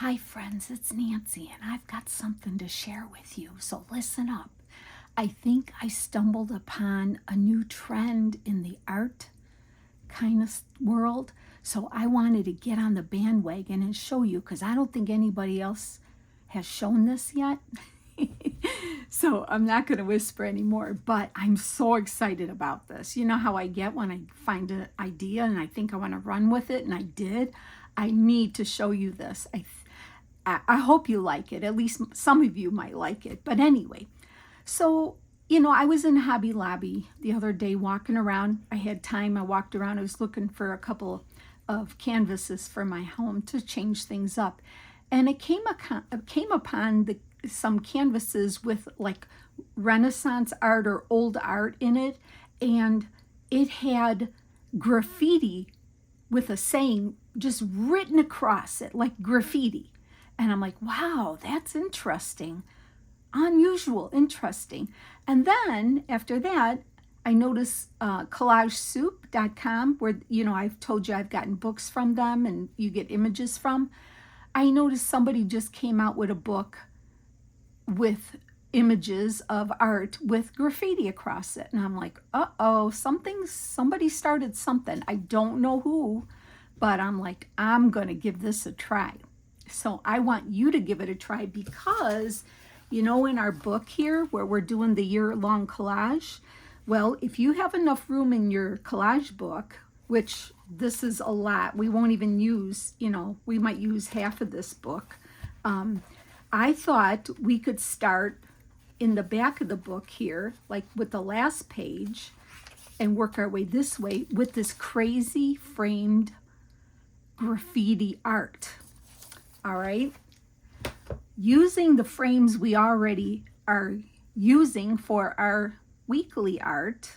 Hi friends, it's Nancy and I've got something to share with you, so listen up. I think I stumbled upon a new trend in the art kind of world, so I wanted to get on the bandwagon and show you because I don't think anybody else has shown this yet. So I'm not going to whisper anymore, but I'm so excited about this. You know how I get when I find an idea and I think I want to run with it, and I did. I need to show you this. I hope you like it. At least some of you might like it. But anyway, so, I was in Hobby Lobby the other day walking around. I had time. I walked around. I was looking for a couple of canvases for my home to change things up. And it came upon some canvases with like Renaissance art or old art in it. And it had graffiti with a saying just written across it, like graffiti. And I'm like, wow, that's interesting. Unusual, interesting. And then after that, I noticed collagesoup.com, where, I've told you I've gotten books from them and you get images from. I noticed somebody just came out with a book with images of art with graffiti across it. And I'm like, uh-oh, somebody started something. I don't know who, but I'm like, I'm going to give this a try. So I want you to give it a try because, in our book here where we're doing the year-long collage, well, if you have enough room in your collage book, which this is a lot, we won't even use, we might use half of this book. I thought we could start in the back of the book here, like with the last page, and work our way this way with this crazy framed graffiti art. All right, using the frames we already are using for our weekly art.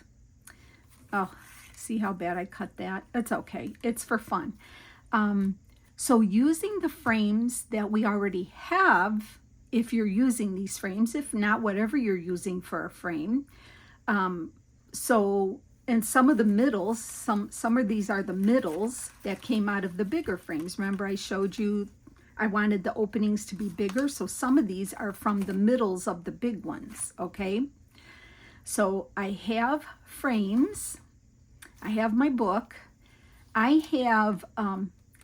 Oh, see how bad I cut that? It's okay. It's for fun. So using the frames that we already have, if you're using these frames, if not, whatever you're using for a frame. And some of the middles, some of these are the middles that came out of the bigger frames. Remember I showed you I wanted the openings to be bigger, so some of these are from the middles of the big ones, okay? So I have frames, I have my book, I have,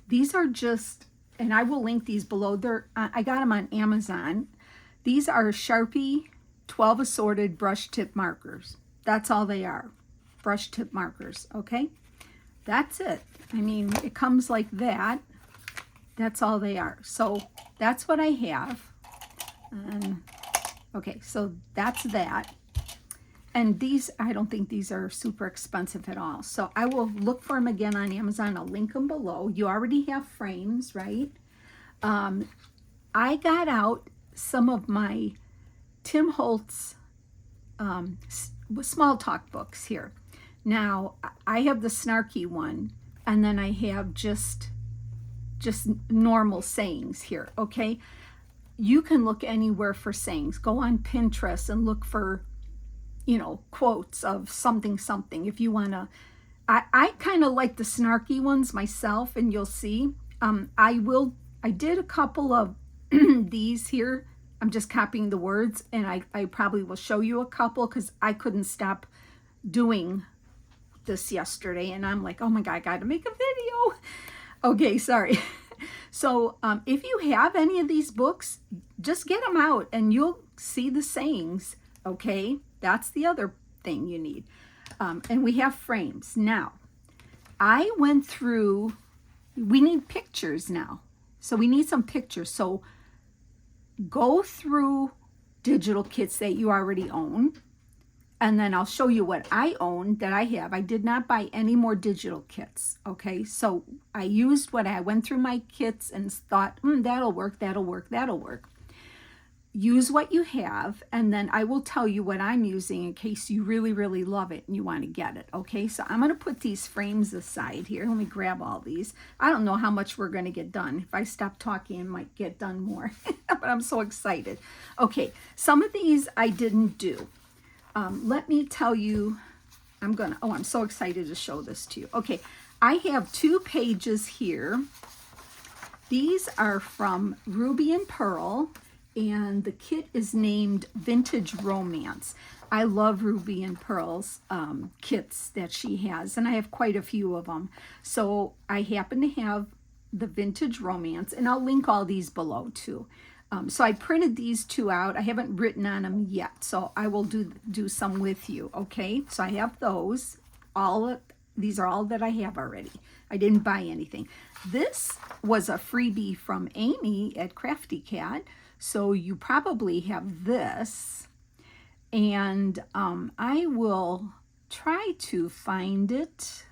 these are just, and I will link these below, I got them on Amazon. These are Sharpie 12 assorted brush tip markers. That's all they are, brush tip markers, okay? That's it. I mean, it comes like that. That's all they are. So that's what I have. Okay, so that's that. And these, I don't think these are super expensive at all. So I will look for them again on Amazon. I'll link them below. You already have frames, right? I got out some of my Tim Holtz small talk books here. Now, I have the snarky one, and then I have just normal sayings here, okay? You can look anywhere for sayings. Go on Pinterest and look for, quotes of something if you want to. I kind of like the snarky ones myself, and you'll see. I did a couple of these here. I'm just copying the words, and I probably will show you a couple because I couldn't stop doing this yesterday, and I'm like, oh my God, I got to make a video. Okay, sorry. So if you have any of these books, just get them out and you'll see the sayings, okay? That's the other thing you need. And we have frames. Now, I went through, we need pictures now. So we need some pictures. So go through digital kits that you already own. And then I'll show you what I own that I have. I did not buy any more digital kits, okay? So I used what I went through my kits and thought, that'll work. Use what you have, and then I will tell you what I'm using in case you really, really love it and you want to get it, okay? So I'm going to put these frames aside here. Let me grab all these. I don't know how much we're going to get done. If I stop talking, I might get done more, but I'm so excited. Okay, some of these I didn't do. Let me tell you, I'm so excited to show this to you. Okay, I have 2 pages here These are from Ruby and Pearl, and the kit is named Vintage Romance. I love Ruby and Pearl's kits that she has, and I have quite a few of them. So I happen to have the Vintage Romance, and I'll link all these below too. So I printed these two out. I haven't written on them yet, so I will do some with you, okay? So I have those. These are all that I have already. I didn't buy anything. This was a freebie from Amy at Crafty Cat, so you probably have this. And I will try to find it.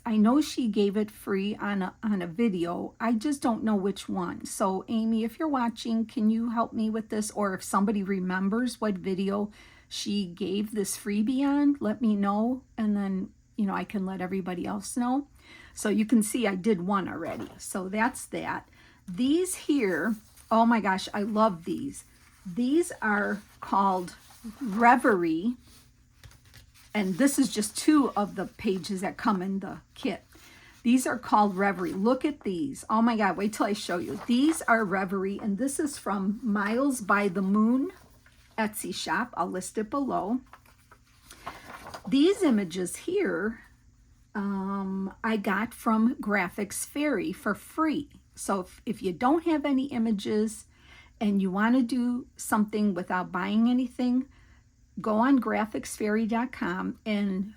I know she gave it free on a video. I just don't know which one. So Amy, if you're watching, can you help me with this? Or if somebody remembers what video she gave this freebie on, let me know. And then, you know, I can let everybody else know. So you can see I did one already. So that's that. These here, oh my gosh, I love these. These are called Reverie. And this is just two of the pages that come in the kit. These are called Reverie. Look at these. Oh my God, wait till I show you. These are Reverie, and this is from Miles by the Moon Etsy shop. I'll list it below. These images here, I got from Graphics Fairy for free. So if you don't have any images and you want to do something without buying anything, go on graphicsfairy.com and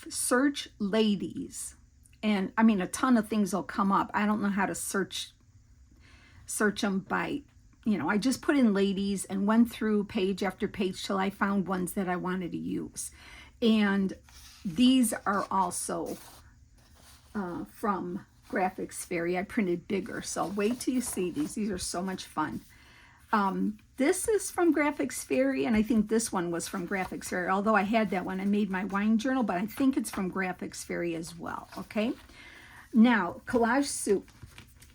search ladies. And I mean, a ton of things will come up. I don't know how to search them by, you know, I just put in ladies and went through page after page till I found ones that I wanted to use. And these are also from Graphics Fairy. I printed bigger, so wait till you see these. These are so much fun. This is from Graphics Fairy, and I think this one was from Graphics Fairy, although I had that one. I made my wine journal, but I think it's from Graphics Fairy as well, okay? Now, Collage Soup.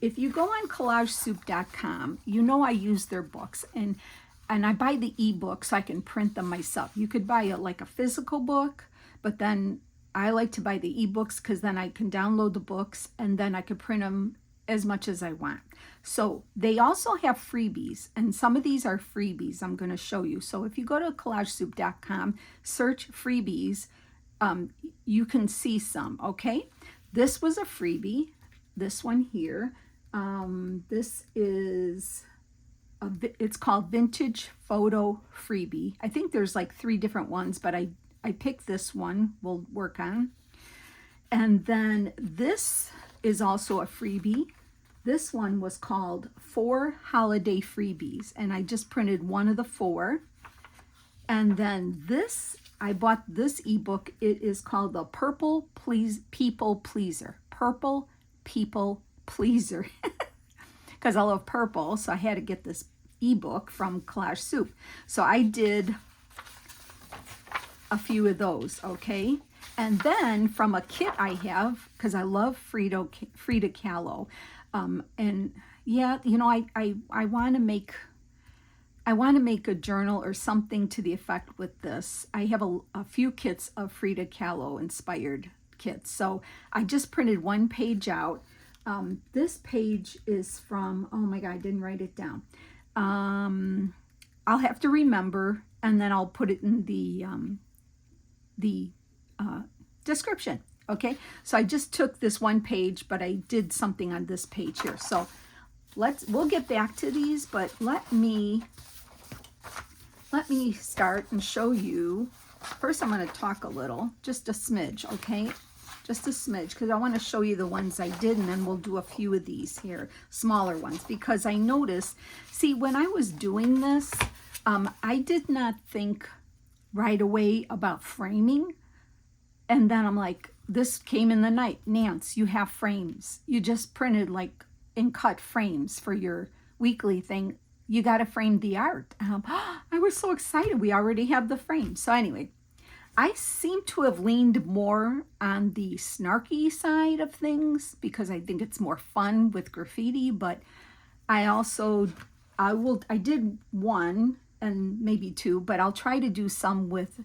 If you go on collagesoup.com, you know I use their books, and I buy the ebook so I can print them myself. You could buy like a physical book, but then I like to buy the ebooks because then I can download the books, and then I could print them as much as I want. So they also have freebies, and some of these are freebies I'm going to show you. So if you go to collagesoup.com, search freebies, you can see some, okay? This was a freebie, this one here. This is, it's called Vintage Photo Freebie. I think there's like 3 different ones, but I picked this one we'll work on. And then this is also a freebie. This one was called 4 Holiday Freebies, and I just printed one of the 4. And then this, I bought this ebook. It is called the Purple People Pleaser. Purple People Pleaser. Because I love purple, so I had to get this ebook from Collage Soup. So I did a few of those, okay? And then from a kit I have, because I love Frida Kahlo, and yeah, you know, I want to make a journal or something to the effect with this. I have a few kits of Frida Kahlo inspired kits, so I just printed one page out. This page is from, oh my God, I didn't write it down. I'll have to remember, and then I'll put it in the description. Okay, so I just took this one page, but I did something on this page here. So we'll get back to these, but let me start and show you. First, I'm going to talk a little, just a smidge, okay? Just a smidge, because I want to show you the ones I did, and then we'll do a few of these here, smaller ones, because I noticed, see, when I was doing this, I did not think right away about framing. And then I'm like, this came in the night. Nance, you have frames. You just printed like and cut frames for your weekly thing. You got to frame the art. I was so excited. We already have the frame. So anyway, I seem to have leaned more on the snarky side of things because I think it's more fun with graffiti. But I did one and maybe 2, but I'll try to do some with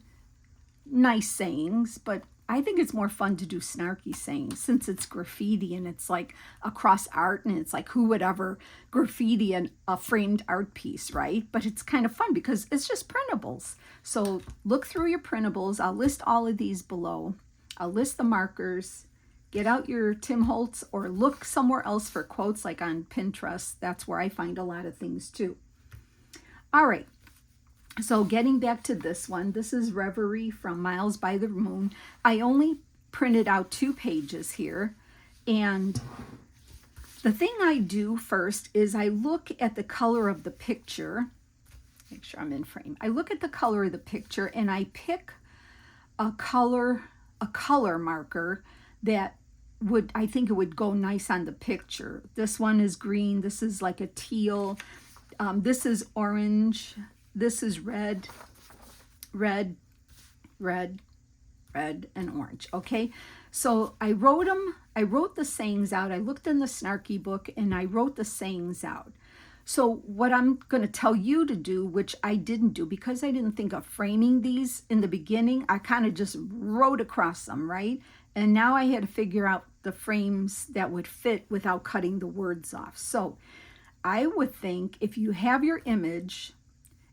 nice sayings. But I think it's more fun to do snarky sayings since it's graffiti and it's like across art and it's like who would ever graffiti a framed art piece, right? But it's kind of fun because it's just printables. So look through your printables. I'll list all of these below. I'll list the markers. Get out your Tim Holtz or look somewhere else for quotes like on Pinterest. That's where I find a lot of things too. All right. So getting back to this one, this is Reverie from Miles by the Moon. I only printed out 2 pages here. And the thing I do first is I look at the color of the picture. Make sure I'm in frame. I look at the color of the picture and I pick a color marker that I think it would go nice on the picture. This one is green. This is like a teal. This is orange. This is red, red, red, red, and orange, okay? So I wrote the sayings out. I looked in the Snarky book and I wrote the sayings out. So what I'm going to tell you to do, which I didn't do because I didn't think of framing these in the beginning, I kind of just wrote across them, right? And now I had to figure out the frames that would fit without cutting the words off. So I would think if you have your image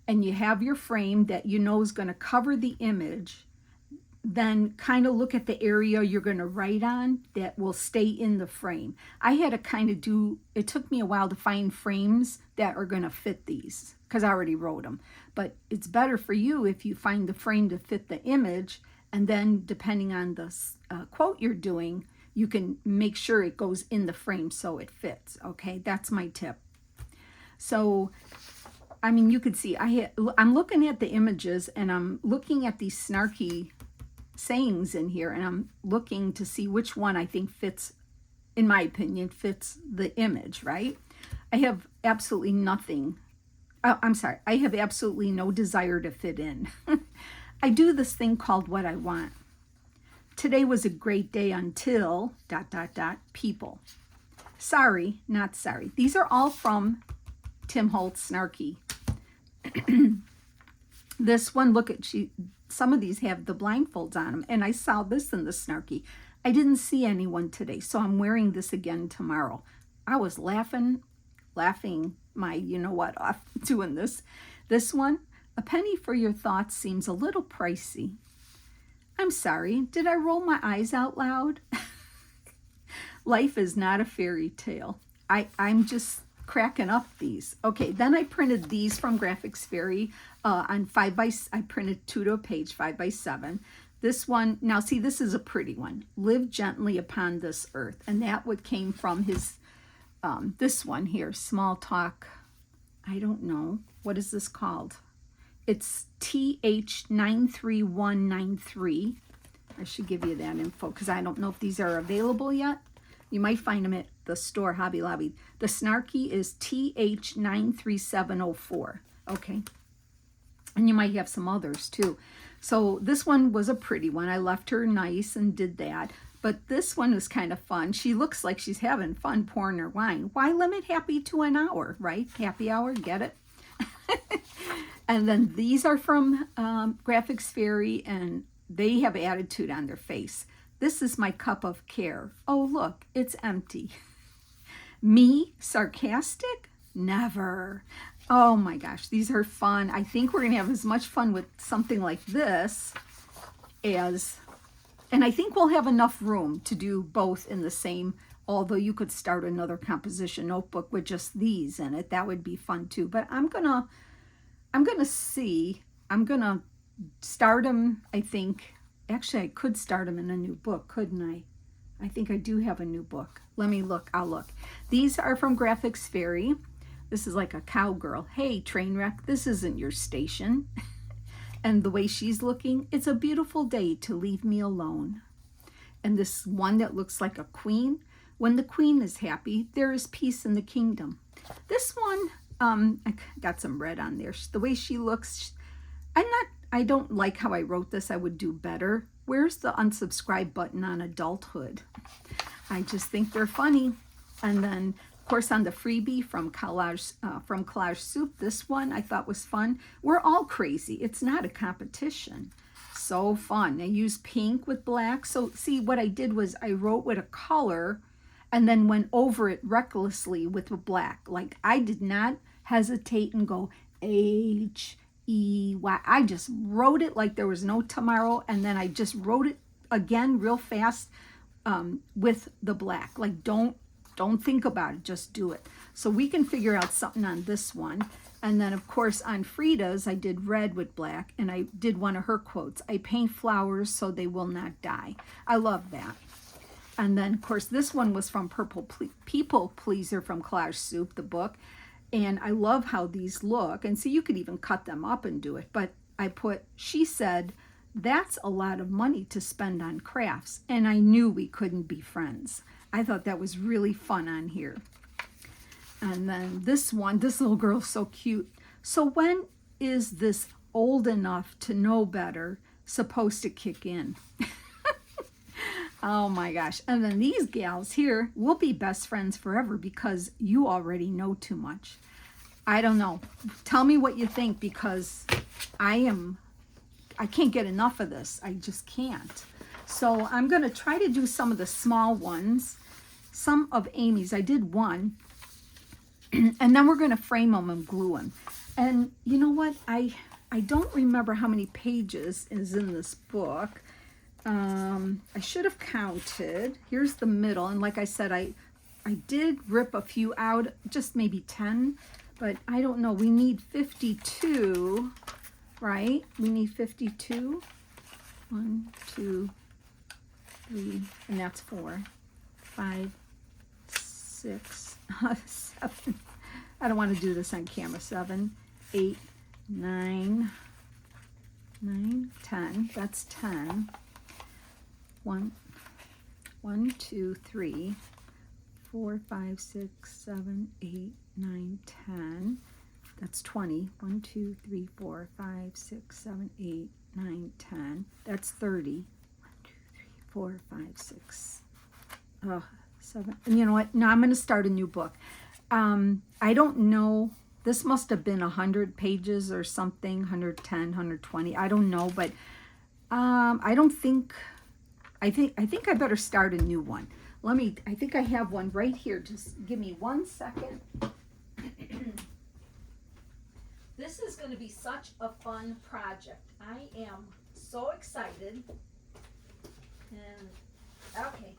and you have your frame that you know is going to cover the image, then kind of look at the area you're going to write on that will stay in the frame. I had to kind of it took me a while to find frames that are going to fit these because I already wrote them. But it's better for you if you find the frame to fit the image, and then depending on the quote you're doing, you can make sure it goes in the frame so it fits. Okay, that's my tip. So I mean, you could see I'm looking at the images and I'm looking at these snarky sayings in here, and I'm looking to see which one I think fits, in my opinion, fits the image, right? I have absolutely nothing. I'm sorry. I have absolutely no desire to fit in. I do this thing called what I want. Today was a great day until ... people. Sorry, not sorry. These are all from Tim Holtz Snarky. This one, look at some of these have the blindfolds on them, and I saw this in the Snarky. I didn't see anyone today, so I'm wearing this again tomorrow. I was laughing my you-know-what off doing this. This one, a penny for your thoughts seems a little pricey. I'm sorry, did I roll my eyes out loud? Life is not a fairy tale. I'm just cracking up these. Okay, then I printed these from Graphics Fairy on 5x. I printed 2 to a page, 5x7. This one, now see, this is a pretty one. Live gently upon this earth, and that what came from his this one here, Small Talk. I don't know, what is this called? It's TH93193. I should give you that info because I don't know if these are available yet. You might find them at the store, Hobby Lobby. The Snarky is TH93704. Okay. And you might have some others too. So this one was a pretty one. I left her nice and did that. But this one is kind of fun. She looks like she's having fun pouring her wine. Why limit happy to an hour, right? Happy hour, get it? And then these are from Graphics Fairy, and they have attitude on their face. This is my cup of care. Oh, look, it's empty. Me, sarcastic? Never. Oh my gosh, these are fun. I think we're going to have as much fun with something like this as, and I think we'll have enough room to do both in the same, although you could start another composition notebook with just these in it. That would be fun too. But I'm going to start them, I think. Actually, I could start them in a new book, couldn't I? I think I do have a new book. Let me look. I'll look. These are from Graphics Fairy. This is like a cowgirl. Hey, train wreck, this isn't your station. And the way she's looking, it's a beautiful day to leave me alone. And this one that looks like a queen. When the queen is happy, there is peace in the kingdom. This one, I got some red on there. The way she looks, I don't like how I wrote this. I would do better. Where's the unsubscribe button on adulthood? I just think they're funny. And then, of course, on the freebie from Collage Soup, this one I thought was fun. We're all crazy. It's not a competition. So fun. I used pink with black. So see, what I did was I wrote with a color and then went over it recklessly with the black. Like, I did not hesitate and go H-E-Y. I just wrote it like there was no tomorrow, and then I just wrote it again real fast with the black. Like, don't think about it, just do it. So we can figure out something on this one. And then, of course, on Frida's, I did red with black, and I did one of her quotes. I paint flowers so they will not die. I love that. And then, of course, this one was from People Pleaser from Collage Soup, the book. And I love how these look. And so you could even cut them up and do it. But I put, she said, that's a lot of money to spend on crafts. And I knew we couldn't be friends. I thought that was really fun on here. And then this one, this little girl's so cute. So when is this old enough to know better supposed to kick in? Oh my gosh. And then these gals here will be best friends forever because you already know too much. I don't know. Tell me what you think, because I can't get enough of this. I just can't. So I'm going to try to do some of the small ones. Some of Amy's. I did one. And then we're going to frame them and glue them. And you know what? I don't remember how many pages is in this book. I should have counted. Here's the middle. And like I said, I did rip a few out, just maybe 10. But I don't know. We need 52, right? We need 52. 1, 2, 3, and that's 4, 5, 6, 7. I don't want to do this on camera. 7, 8, 9, 10. That's 10. 1, 2, 3, 4, 5, 6, 7, 8, 9, 10. That's 20. 1, 2, 3, 4, 5, 6, 7, 8, 9, 10. That's 30. 1, 2, 3, 4, 5, 6. 7. And you know what? Now I'm going to start a new book. I don't know. This must have been 100 pages or something. 110, 120. I don't know, but I don't think. I think I better start a new one. I think I have one right here. Just give me 1 second. This is going to be such a fun project. I am so excited. And okay.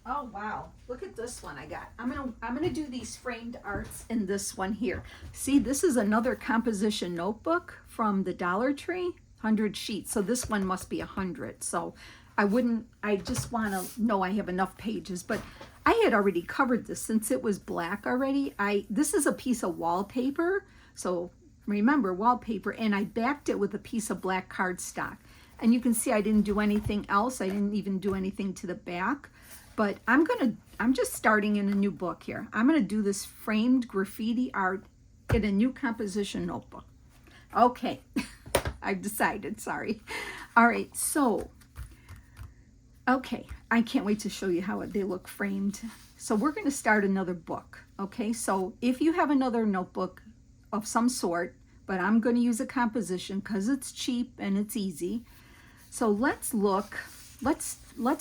Oh wow. Look at this one I got. I'm going to do these framed arts in this one here. See, this is another composition notebook from the Dollar Tree, 100 sheets. So this one must be 100. So I just want to know I have enough pages, but I had already covered this since it was black already. This is a piece of wallpaper. So remember, wallpaper, and I backed it with a piece of black cardstock. And you can see I didn't do anything else. I didn't even do anything to the back, but I'm just starting in a new book here. I'm going to do this framed graffiti art in a new composition notebook. Okay. I've decided, sorry. All right. So, okay, I can't wait to show you how they look framed. So we're going to start another book, okay? So if you have another notebook of some sort, but I'm going to use a composition because it's cheap and it's easy. So let's look, let's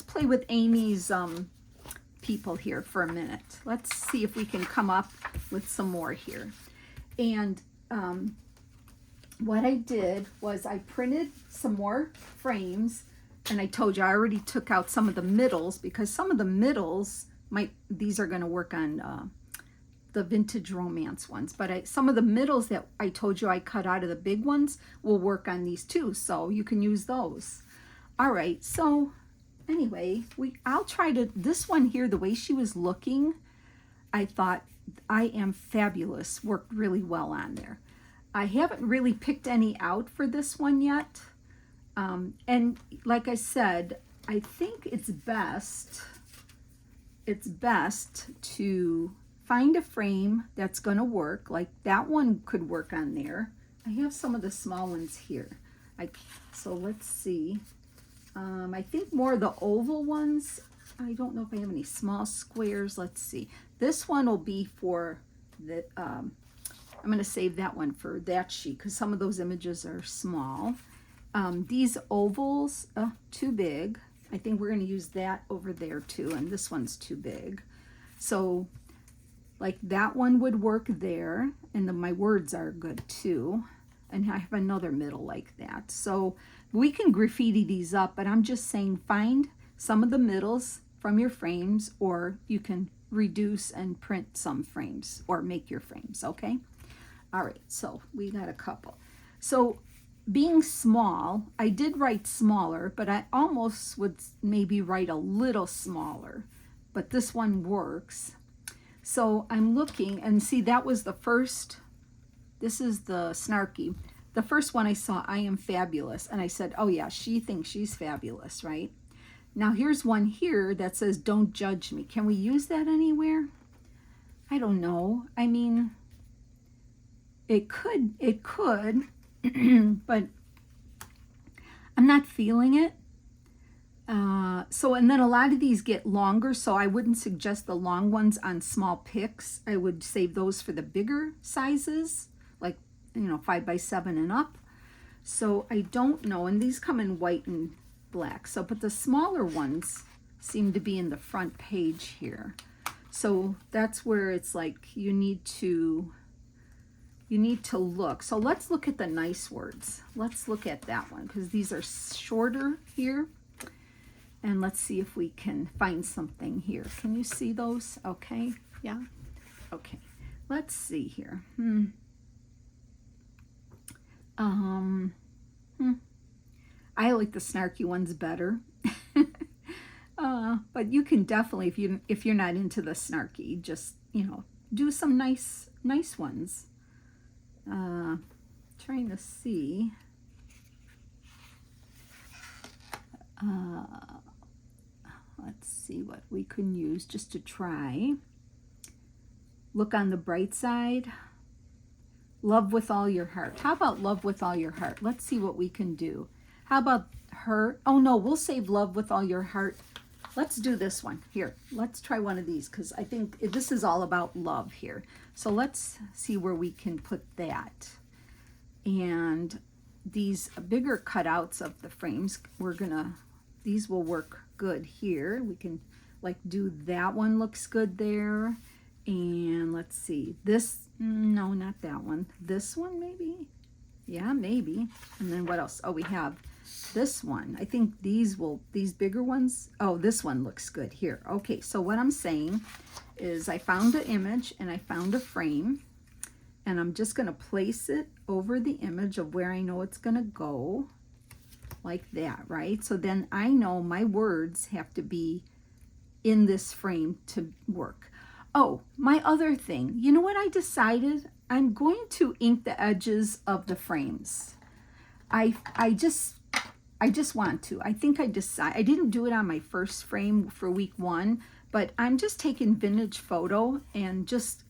play with Amy's people here for a minute. Let's see if we can come up with some more here. And what I did was I printed some more frames. And I told you I already took out some of the middles because some of the middles these are going to work on the vintage romance ones. But some of the middles that I told you I cut out of the big ones will work on these too. So you can use those. All right. So anyway, I'll try to, this one here, the way she was looking, I thought I Am Fabulous worked really well on there. I haven't really picked any out for this one yet. And like I said, I think it's best to find a frame that's going to work. Like that one could work on there. I have some of the small ones here. So let's see. I think more of the oval ones. I don't know if I have any small squares. Let's see. This one will be for the, I'm going to save that one for that sheet because some of those images are small. These ovals, too big. I think we're going to use that over there too, and this one's too big. So like that one would work there, and my words are good too. And I have another middle like that. So we can graffiti these up, but I'm just saying find some of the middles from your frames, or you can reduce and print some frames or make your frames, okay? All right, so we got a couple. So being small, I did write smaller, but I almost would maybe write a little smaller, but this one works. So I'm looking, and see, that was the first, this is the snarky. The first one I saw, I am fabulous, and I said, oh yeah, she thinks she's fabulous, right? Now here's one here that says, don't judge me. Can we use that anywhere? I don't know. I mean, it could, but I'm not feeling it. And then a lot of these get longer, so I wouldn't suggest the long ones on small picks. I would save those for the bigger sizes, like, 5x7 and up. So I don't know, and these come in white and black. So, but the smaller ones seem to be in the front page here. So that's where it's like you need to look. So let's look at the nice words. Let's look at that one, because these are shorter here. And let's see if we can find something here. Can you see those? Okay. Yeah. Okay. Let's see here. I like the snarky ones better. But you can definitely, if you're not into the snarky, just, do some nice ones. Trying to see. Let's see what we can use just to try. Look on the bright side. Love with all your heart. How about love with all your heart? Let's see what we can do. How about her? Oh no, we'll save love with all your heart. Let's do this one. Here, let's try one of these, because I think this is all about love here. So let's see where we can put that. And these bigger cutouts of the frames, these will work good here. We can like do that one, looks good there. And let's see, this, no, not that one. This one maybe? Yeah, maybe. And then what else? Oh, we have this one. I think these bigger ones. Oh, this one looks good here. Okay, so what I'm saying is I found an image and I found a frame, and I'm just going to place it over the image of where I know it's going to go, like that, right? So then I know my words have to be in this frame to work. Oh, my other thing, you know what I decided? I'm going to ink the edges of the frames. I just want to. I think I didn't do it on my first frame for week 1, but I'm just taking vintage photo and just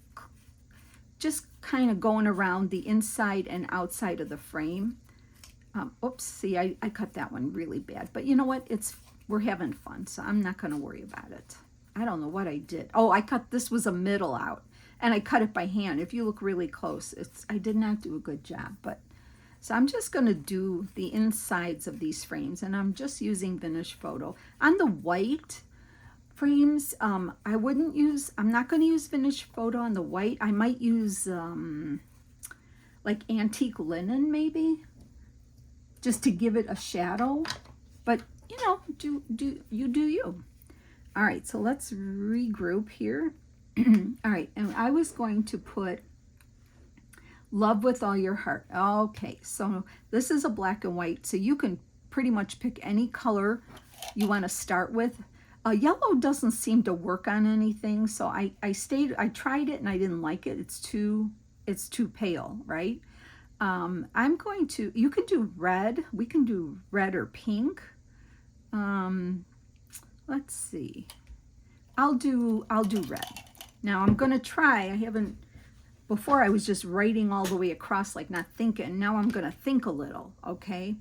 kind of going around the inside and outside of the frame. Oops, see, I cut that one really bad, but you know what? We're having fun, so I'm not going to worry about it. I don't know what I did. Oh, this was a middle out, and I cut it by hand. If you look really close, I did not do a good job, but so I'm just going to do the insides of these frames, and I'm just using vintage photo. On the white frames, I'm not going to use vintage photo on the white. I might use like antique linen maybe, just to give it a shadow, but do you. All right, so let's regroup here. All right, and I was going to put love with all your heart. Okay, so this is a black and white, so you can pretty much pick any color you want to start with. Yellow doesn't seem to work on anything, so I tried it and I didn't like it. It's too pale, right? You can do red. We can do red or pink. Let's see. I'll do red. Now I'm going to try. Before I was just writing all the way across, like not thinking. Now I'm going to think a little, okay?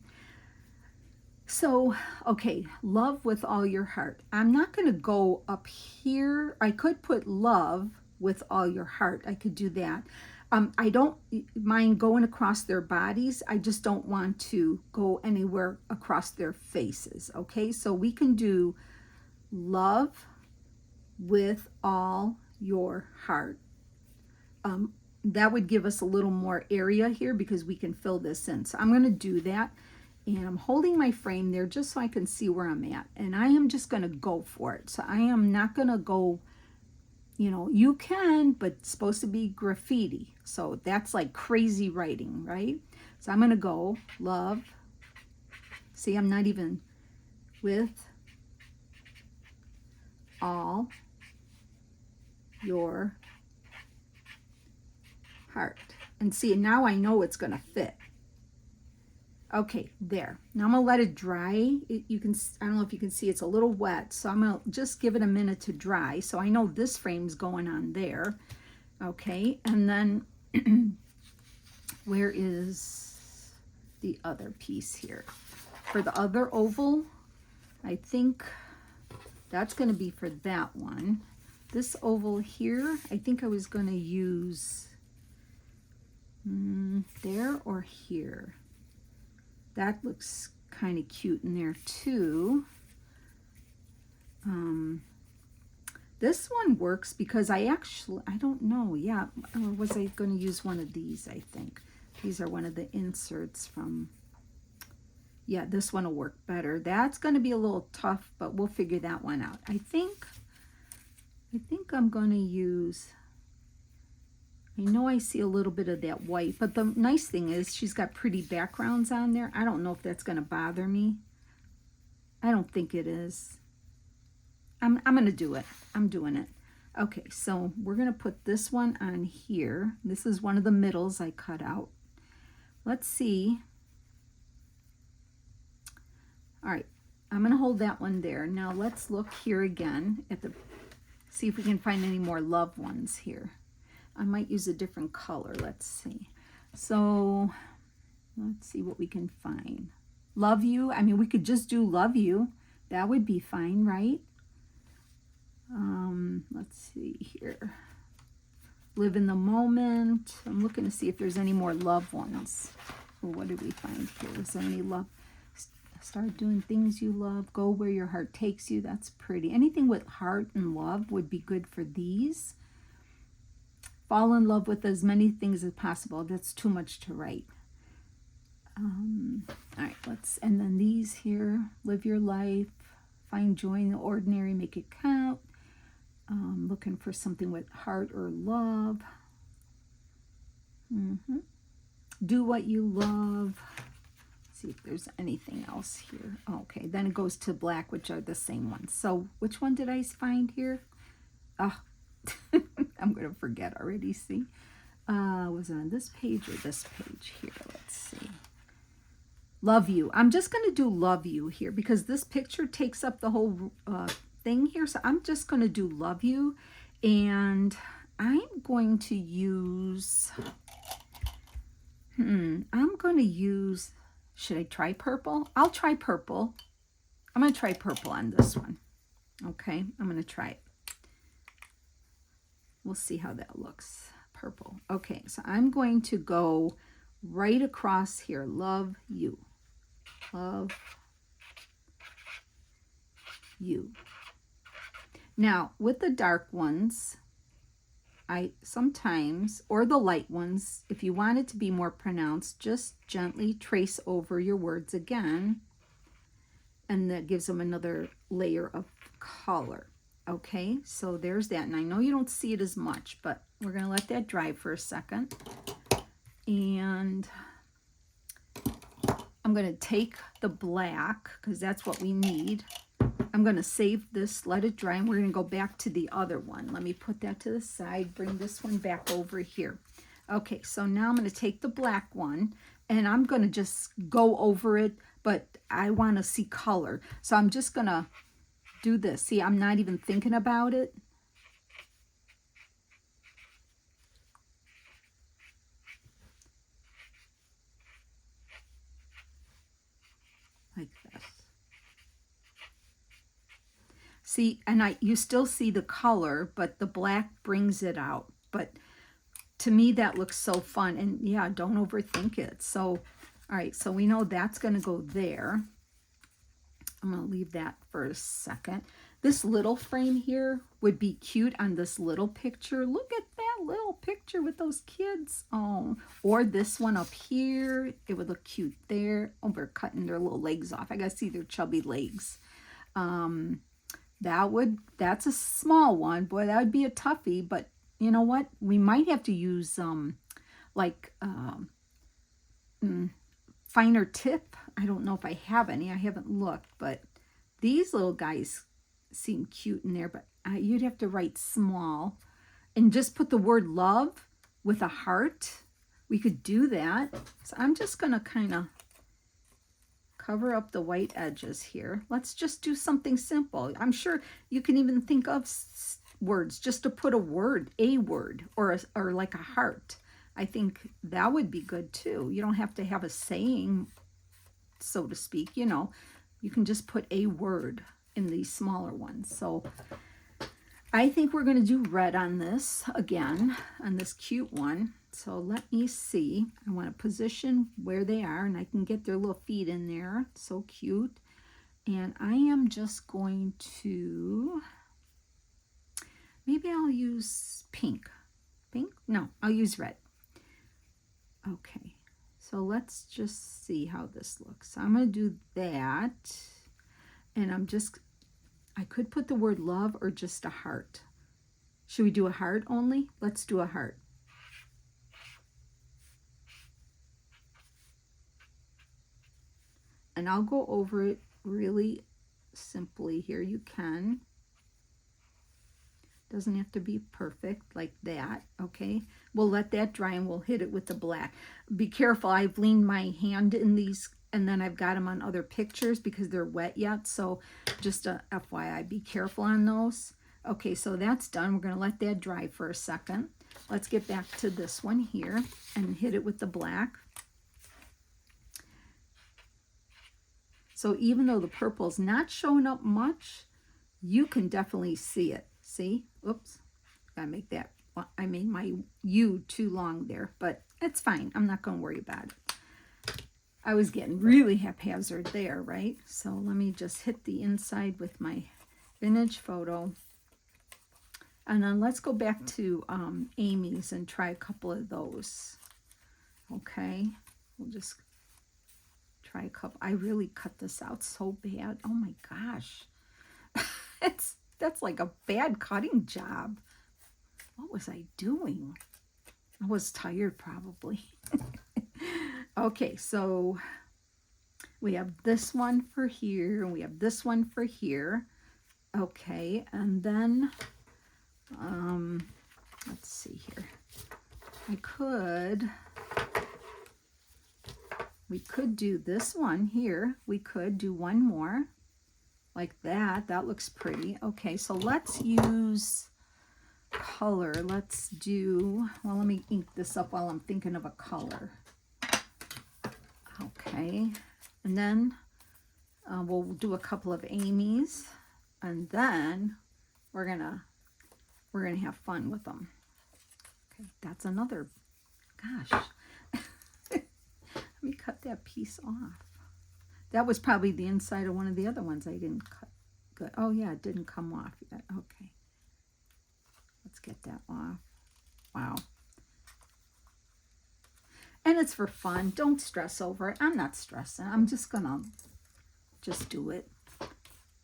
So, okay, love with all your heart. I'm not going to go up here. I could put love with all your heart. I could do that. I don't mind going across their bodies. I just don't want to go anywhere across their faces. Okay, so we can do love with all your heart. That would give us a little more area here because we can fill this in. So I'm going to do that. And I'm holding my frame there just so I can see where I'm at. And I am just going to go for it. So I am not going to go, you know, you can, but it's supposed to be graffiti. So that's like crazy writing, right? So I'm going to go love. See, I'm not even with all your heart. And see, now I know it's going to fit. Okay, there. Now I'm going to let it dry. You can, I don't know if you can see, it's a little wet. So I'm going to just give it a minute to dry. So I know this frame's going on there. Okay, and then where is the other piece here? For the other oval, I think that's going to be for that one. This oval here, I think I was going to use there or here. That looks kind of cute in there too. This one works because I don't know, yeah, or was I going to use one of these? I think these are one of the inserts from, yeah, this one will work better. That's going to be a little tough, but we'll figure that one out. I think I'm going to use, I know I see a little bit of that white, but the nice thing is she's got pretty backgrounds on there. I don't know if that's going to bother me. I don't think it is. I'm going to do it. I'm doing it. Okay, so we're going to put this one on here. This is one of the middles I cut out. Let's see. All right, I'm going to hold that one there. Now let's look here again at the, see if we can find any more love ones here. I might use a different color. Let's see. So let's see what we can find. Love you. I mean, we could just do love you. That would be fine, right? Let's see here. Live in the moment. I'm looking to see if there's any more love ones. Well, what did we find here? Is there any love? Start doing things you love. Go where your heart takes you. That's pretty. Anything with heart and love would be good for these. Fall in love with as many things as possible. That's too much to write. All right, and then these here. Live your life. Find joy in the ordinary. Make it count. Looking for something with heart or love. Do what you love. See if there's anything else here. Okay, then it goes to black, which are the same ones. So which one did I find here? Oh, I'm going to forget already, see? Was it on this page or this page here? Let's see. Love you. I'm just going to do love you here because this picture takes up the whole thing here. So I'm just going to do love you. And I'm going to use, I'm going to use, should I try purple? I'll try purple. I'm going to try purple on this one. Okay, I'm going to try it. We'll see how that looks. Purple. Okay, so I'm going to go right across here. Love you. Love you. Now, with the dark ones, I sometimes, or the light ones, if you want it to be more pronounced, just gently trace over your words again. And that gives them another layer of color. Okay, so there's that. And I know you don't see it as much, but we're going to let that dry for a second. And I'm going to take the black, because that's what we need. I'm going to save this, let it dry, and we're going to go back to the other one. Let me put that to the side, bring this one back over here. Okay, so now I'm going to take the black one, and I'm going to just go over it, but I want to see color. So I'm just going to do this. See, I'm not even thinking about it. Like this. See, and you still see the color, but the black brings it out. But to me, that looks so fun. And yeah, don't overthink it. So, all right, so we know that's going to go there. I'm going to leave that for a second. This little frame here would be cute on this little picture. Look at that little picture with those kids. Oh, or this one up here. It would look cute there. Oh, we're cutting their little legs off. I got to see their chubby legs. That's a small one. Boy, that would be a toughie. But you know what? We might have to use finer tip. I don't know if I have any. I haven't looked, but these little guys seem cute in there, but you'd have to write small and just put the word love with a heart. We could do that. So I'm just going to kind of cover up the white edges here. Let's just do something simple. I'm sure you can even think of words just to put a word, or like a heart. I think that would be good too. You don't have to have a saying, so to speak, you know. You can just put a word in these smaller ones. So I think we're going to do red on this again, on this cute one. So let me see. I want to position where they are, and I can get their little feet in there. So cute. And I am just going to, maybe I'll use pink. Pink? No, I'll use red. Okay, so let's just see how this looks. So I'm going to do that, and I could put the word love or just a heart. Should we do a heart only? Let's do a heart. And I'll go over it really simply here. You can. Doesn't have to be perfect like that, okay? We'll let that dry and we'll hit it with the black. Be careful, I've leaned my hand in these and then I've got them on other pictures because they're wet yet. So just a FYI, be careful on those. Okay, so that's done. We're gonna let that dry for a second. Let's get back to this one here and hit it with the black. So even though the purple's not showing up much, you can definitely see it. See? Oops. Gotta make that. I made my U too long there, but it's fine. I'm not going to worry about it. I was getting really haphazard there, right? So let me just hit the inside with my vintage photo. And then let's go back to Amy's and try a couple of those. Okay. We'll just try a couple. I really cut this out so bad. Oh my gosh. That's like a bad cutting job. What was I doing? I was tired probably. Okay, so we have this one for here, and we have this one for here. Okay, and then, let's see here. We could do this one here. We could do one more. Like that. That looks pretty. Okay, so let's use color. Let's do, well, let me ink this up while I'm thinking of a color. Okay, and then we'll do a couple of Amy's, and then we're gonna have fun with them. Okay, that's another, gosh. Let me cut that piece off. That was probably the inside of one of the other ones I didn't cut. Good. Oh yeah, it didn't come off yet. Okay. Let's get that off. Wow. And it's for fun. Don't stress over it. I'm not stressing. I'm just gonna do it.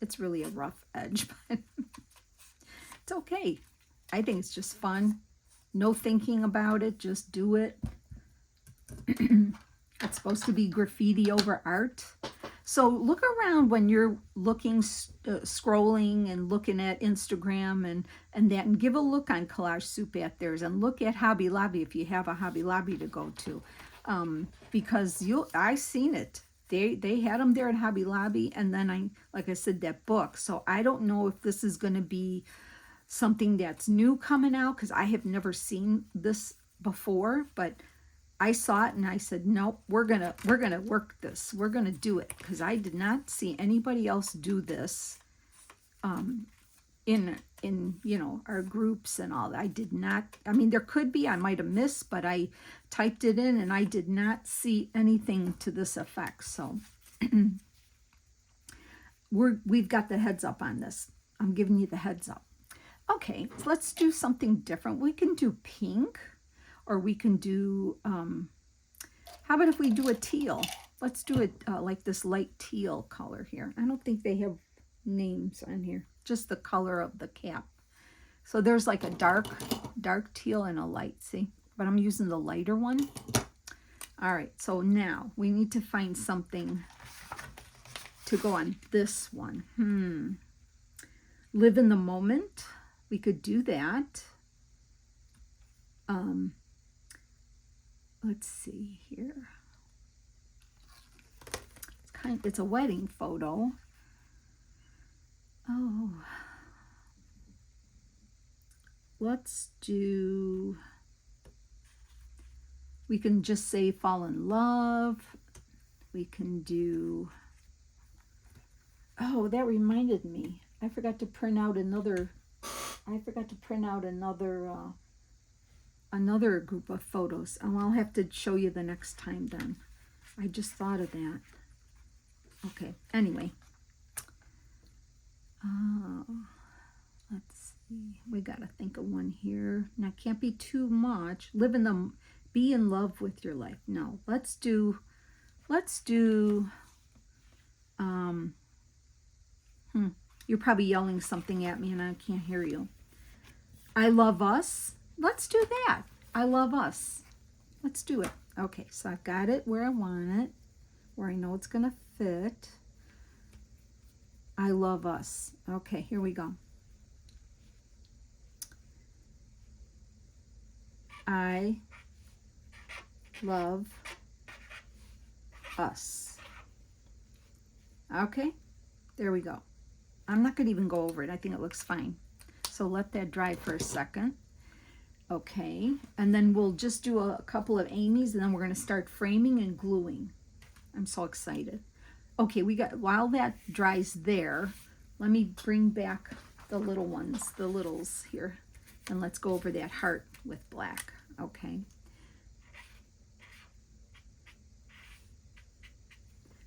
It's really a rough edge, but it's okay. I think it's just fun. No thinking about it. Just do it. It's supposed to be graffiti over art. So look around when you're looking, scrolling and looking at Instagram and that, and give a look on Collage Soup at theirs, and look at Hobby Lobby if you have a Hobby Lobby to go to, because I seen it. They had them there at Hobby Lobby, and then like I said, that book. So I don't know if this is going to be something that's new coming out, because I have never seen this before, but I saw it and I said, nope, we're gonna work this. We're gonna do it, because I did not see anybody else do this in in, you know, our groups and all. I did not, I mean, there could be, I might have missed, but I typed it in and I did not see anything to this effect. So we've got the heads up on this. I'm giving you the heads up. Okay, so let's do something different. We can do pink, or we can do, how about if we do a teal? Let's do it like this light teal color here. I don't think they have names on here, just the color of the cap. So there's like a dark teal and a light, see? But I'm using the lighter one. All right, so now we need to find something to go on this one. Live in the moment. We could do that. Let's see here. It's a wedding photo. Oh. Let's do, we can just say fall in love. We can do, oh, that reminded me. I forgot to print out another another group of photos. And I'll have to show you the next time then. I just thought of that. Okay, anyway. Let's see. We got to think of one here. Now, it can't be too much. Be in love with your life. No, let's do, you're probably yelling something at me and I can't hear you. I love us. Let's do that. I love us. Let's do it. Okay, so I've got it where I want it, where I know it's going to fit. I love us. Okay, here we go. I love us. Okay, there we go. I'm not going to even go over it. I think it looks fine. So let that dry for a second. Okay, and then we'll just do a couple of Amy's, and then we're going to start framing and gluing. I'm so excited. Okay, while that dries there, let me bring back the little ones, the littles here, and let's go over that heart with black. Okay.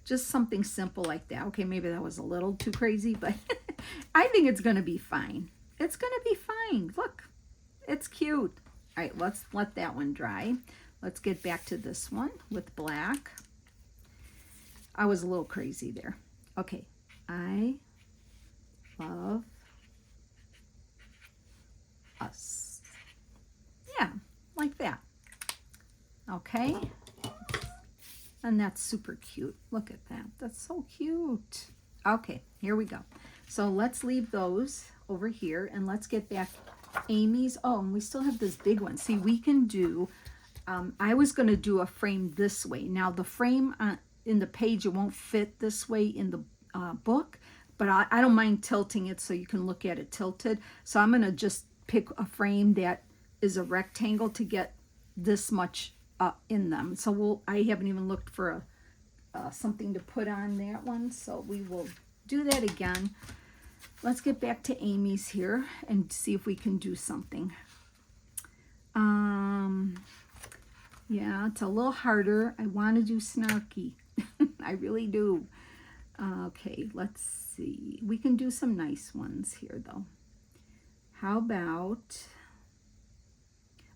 Just something simple like that. Okay, maybe that was a little too crazy, but I think it's going to be fine. It's going to be fine. Look, it's cute. All right, let's let that one dry. Let's get back to this one with black. I was a little crazy there. Okay, I love us. Yeah, like that. Okay. And that's super cute. Look at that. That's so cute. Okay, here we go. So let's leave those over here and let's get back Amy's. Oh, and we still have this big one. See, we can do, I was going to do a frame this way. Now the frame in the page, it won't fit this way in the book, but I don't mind tilting it so you can look at it tilted. So I'm going to just pick a frame that is a rectangle to get this much in them. So I haven't even looked for something to put on that one, so we will do that again. Let's get back to Amy's here and see if we can do something. Yeah, it's a little harder. I want to do snarky. I really do. Okay, let's see. We can do some nice ones here though. How about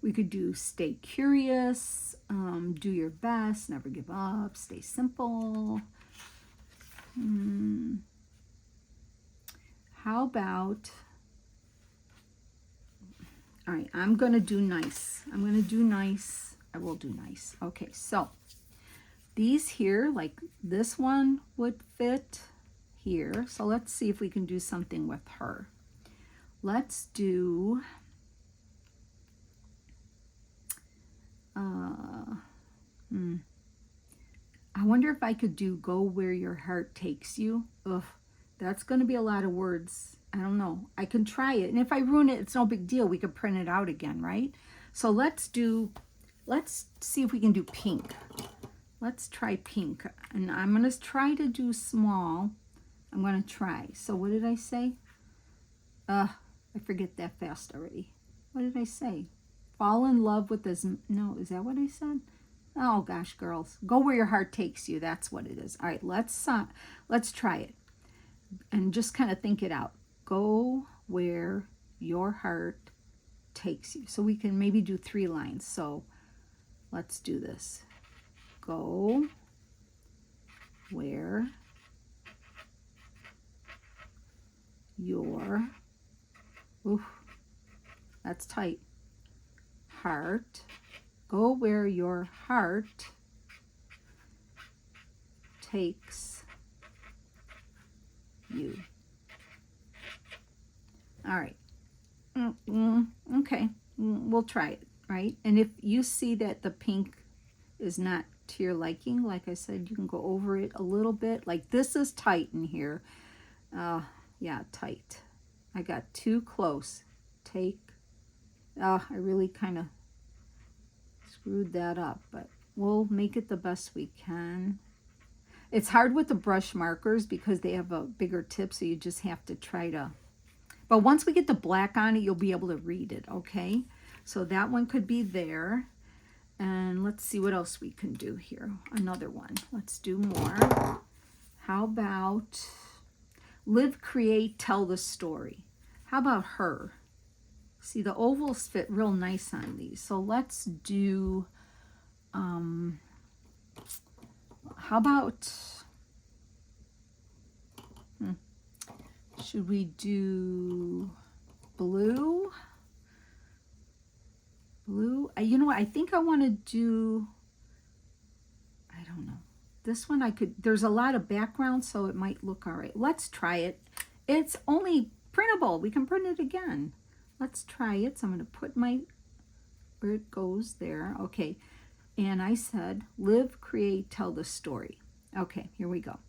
we could do stay curious, do your best, never give up, stay simple. How about, all right, I'm going to do nice. I'm going to do nice. I will do nice. Okay, so these here, like this one would fit here. So let's see if we can do something with her. Let's do, I wonder if I could do go where your heart takes you. Ugh, that's going to be a lot of words. I don't know. I can try it. And if I ruin it, it's no big deal. We could print it out again, right? So let's see if we can do pink. Let's try pink. And I'm going to try to do small. I'm going to try. So what did I say? I forget that fast already. What did I say? Fall in love with this. No, is that what I said? Oh gosh, girls, go where your heart takes you. That's what it is. All right, let's try it and just kind of think it out. Go where your heart takes you. So we can maybe do 3 lines. So let's do this. Go where your, oof, that's tight, heart. Go where your heart takes you. All right. Okay. We'll try it, right? And if you see that the pink is not to your liking, like I said, you can go over it a little bit. Like this is tight in here. Yeah, tight. I got too close. I really kind of screwed that up, but we'll make it the best we can. It's hard with the brush markers because they have a bigger tip, so you just have to try to, but once we get the black on it, you'll be able to read it, okay? So that one could be there. And let's see what else we can do here. Another one. Let's do more. How about live, create, tell the story? How about her? See, the ovals fit real nice on these. So let's do, how about, should we do blue? Blue? You know what? I think I want to do, I don't know. This one I could, there's a lot of background, so it might look all right. Let's try it. It's only printable. We can print it again. Let's try it. So I'm going to put my, where it goes there. Okay. And I said, live, create, tell the story. Okay, here we go.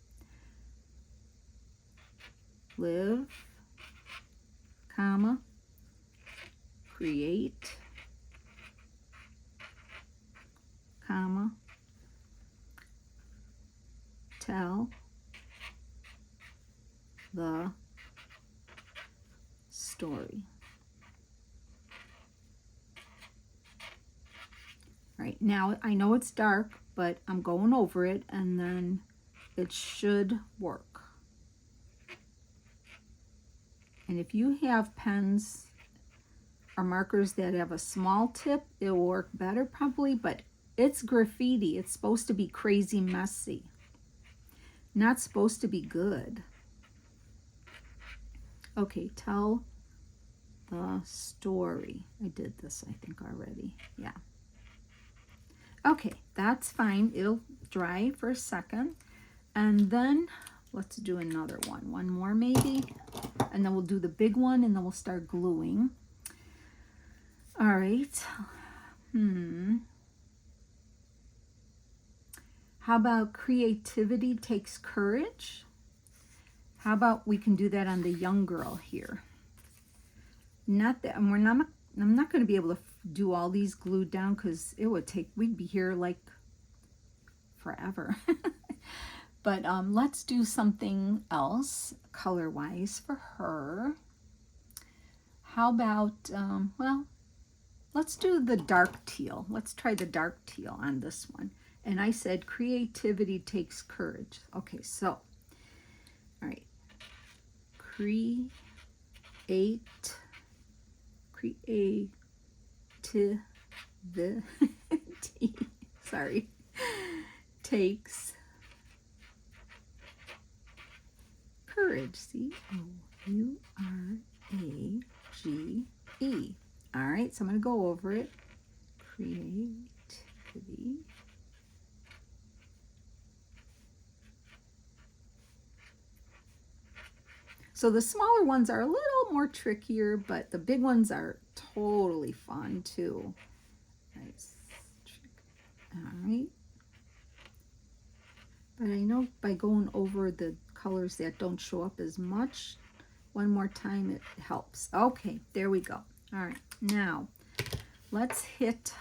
Live, comma, create, comma, tell the story. All right, now I know it's dark, but I'm going over it and then it should work. And if you have pens or markers that have a small tip, it will work better probably, but it's graffiti. It's supposed to be crazy messy. Not supposed to be good. Okay, tell the story. I did this, I think, already. Yeah. Okay, that's fine. It'll dry for a second. And then let's do another one. One more maybe. And then we'll do the big one and then we'll start gluing. All right. How about creativity takes courage? How about we can do that on the young girl here? Not that, and I'm not going to be able to do all these glued down because it would take, we'd be here like forever. But let's do something else color-wise for her. How about, well, let's do the dark teal. Let's try the dark teal on this one. And I said creativity takes courage. Okay, so, all right. Sorry, takes courage. C-O-U-R-A-G-E. All right, so I'm going to go over it. Creativity. So the smaller ones are a little more trickier, but the big ones are totally fun too. Nice. All right. But I know by going over the colors that don't show up as much, one more time it helps. Okay, there we go. All right, now let's hit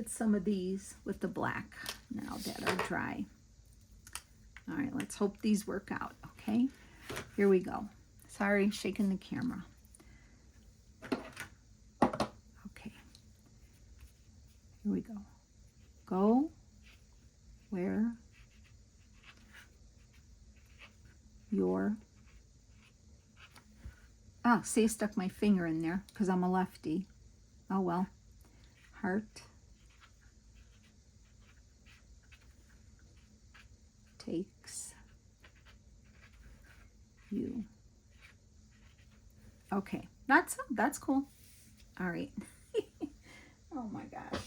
some of these with the black now that are dry. All right, let's hope these work out, okay? Here we go. So Sorry, shaking the camera. Okay. Here we go. Go where your... Oh, see, I stuck my finger in there because I'm a lefty. Oh, well. Heart takes you. Okay, that's cool. All right. Oh my gosh.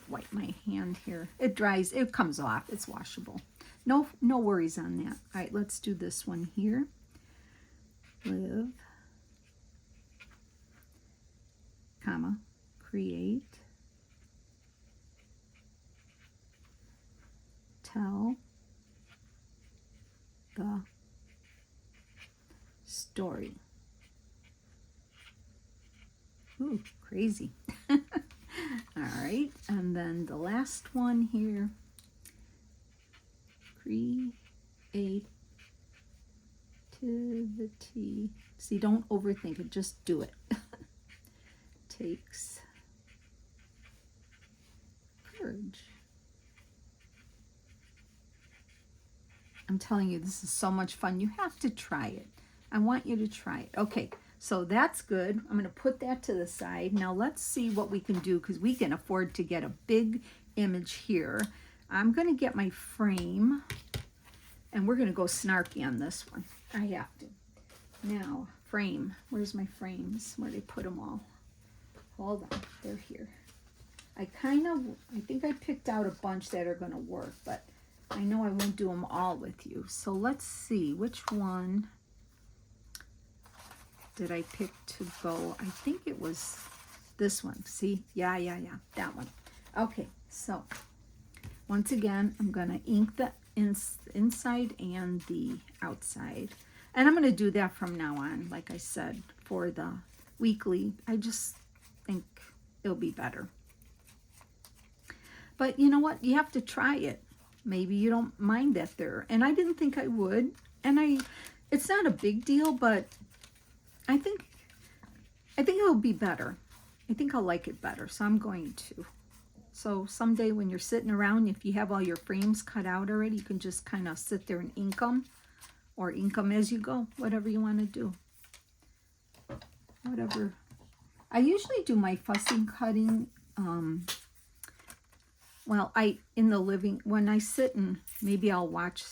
Wipe my hand here. It dries. It comes off. It's washable. No worries on that. All right, let's do this one here. Live, comma, create, tell the story. Ooh, crazy. All right, and then the last one here. Creativity. See, don't overthink it, just do it. Takes courage. I'm telling you, this is so much fun. You have to try it. I want you to try it. Okay, so that's good. I'm going to put that to the side. Now let's see what we can do, because we can afford to get a big image here. I'm going to get my frame, and we're going to go snarky on this one. I have to. Now, frame. Where's my frames? Where did I put them all? Hold on. They're here. I think I picked out a bunch that are going to work, but I know I won't do them all with you. So let's see. Which one did I pick to go? I think it was this one. See? Yeah. That one. Okay. So once again, I'm going to ink the inside and the outside. And I'm going to do that from now on, like I said, for the weekly. I just think it'll be better. But you know what? You have to try it. Maybe you don't mind that there. And I didn't think I would. And it's not a big deal, but I think it'll be better. I think I'll like it better. So I'm going to. So someday when you're sitting around, if you have all your frames cut out already, you can just kind of sit there and ink them. Or ink them as you go. Whatever you want to do. Whatever. I usually do my fussy cutting, well, in the living, when I sit and maybe I'll watch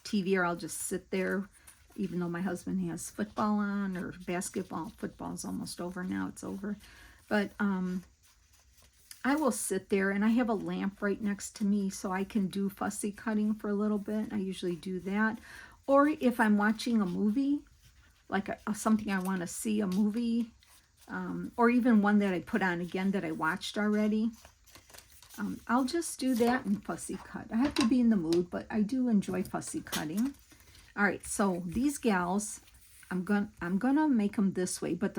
TV or I'll just sit there, even though my husband has football on or basketball. Football's almost over now, it's over. But I will sit there, and I have a lamp right next to me so I can do fussy cutting for a little bit. I usually do that. Or if I'm watching a movie, like something I want to see, a movie, or even one that I put on again that I watched already, I'll just do that and fussy cut. I have to be in the mood, but I do enjoy fussy cutting. All right, so these gals, I'm gonna make them this way, but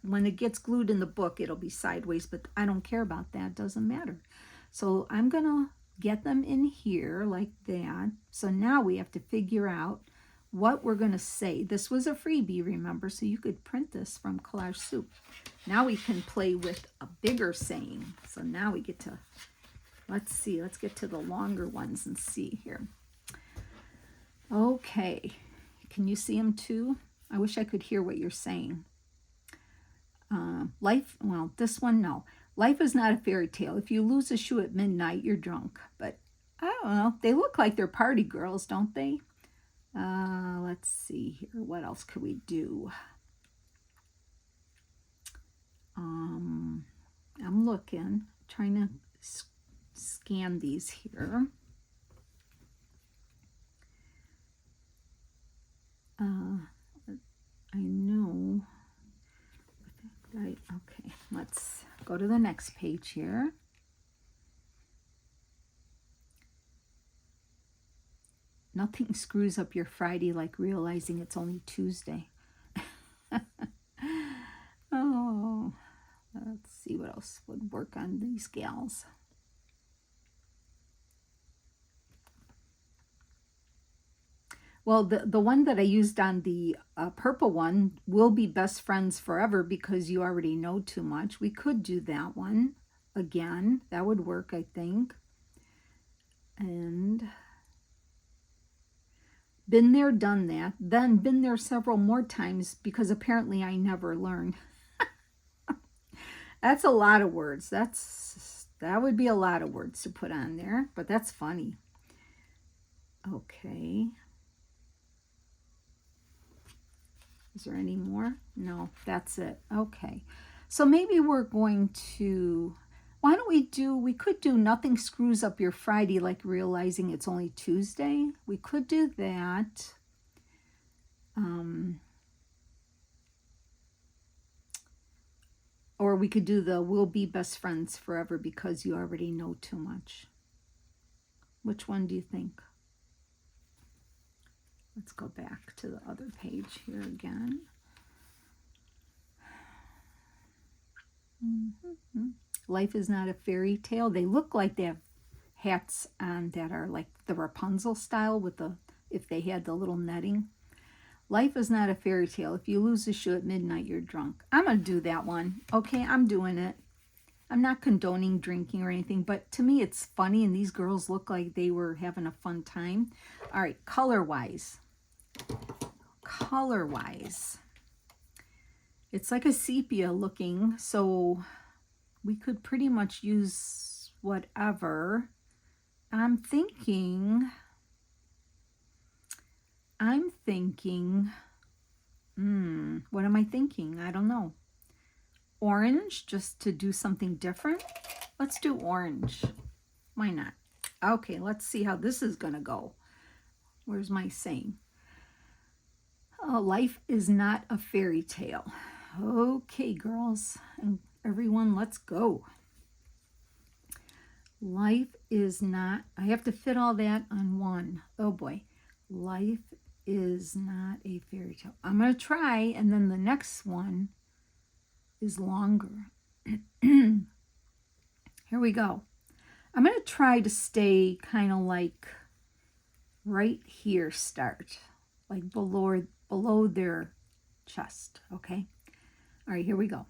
when it gets glued in the book, it'll be sideways, but I don't care about that. It doesn't matter. So I'm gonna get them in here like that. So now we have to figure out what we're gonna say. This was a freebie, remember, so you could print this from Collage Soup. Now we can play with a bigger saying. So now we get to, let's get to the longer ones and see here. Okay, can you see them too? I wish I could hear what you're saying. Well, this one, no. Life is not a fairy tale. If you lose a shoe at midnight, you're drunk. But I don't know. They look like they're party girls, don't they? Let's see here. What else could we do? I'm looking, trying to scan these here. I know. Okay, let's go to the next page here. Nothing screws up your Friday like realizing it's only Tuesday. Oh, let's see what else would work on these gals. Well, the one that I used on the purple one will be best friends forever because you already know too much. We could do that one again. That would work, I think. And been there, done that. Then been there several more times because apparently I never learn. That's a lot of words. That would be a lot of words to put on there, but that's funny. Okay. Is there any more? No, that's it. Okay. So maybe we're going to, why don't we could do nothing screws up your Friday, like realizing it's only Tuesday. We could do that. Or we could do the we'll be best friends forever because you already know too much. Which one do you think? Let's go back to the other page here again. Life is not a fairy tale. They look like they have hats on that are like the Rapunzel style with the, if they had the little netting. Life is not a fairy tale. If you lose a shoe at midnight, you're drunk. I'm going to do that one. Okay, I'm doing it. I'm not condoning drinking or anything, but to me it's funny, and these girls look like they were having a fun time. All right, color-wise. Color-wise. It's like a sepia looking, so we could pretty much use whatever. I'm thinking, what am I thinking? I don't know. Orange, just to do something different. Let's do orange. Why not? Okay, let's see how this is going to go. Where's my saying? Oh, life is not a fairy tale. Okay, girls and everyone, let's go. Life is not, I have to fit all that on one. Oh boy. Life is not a fairy tale. I'm going to try, and then the next one is longer. Here we go. I'm going to try to stay kind of like right here, start like below their chest. Okay. All right, here we go.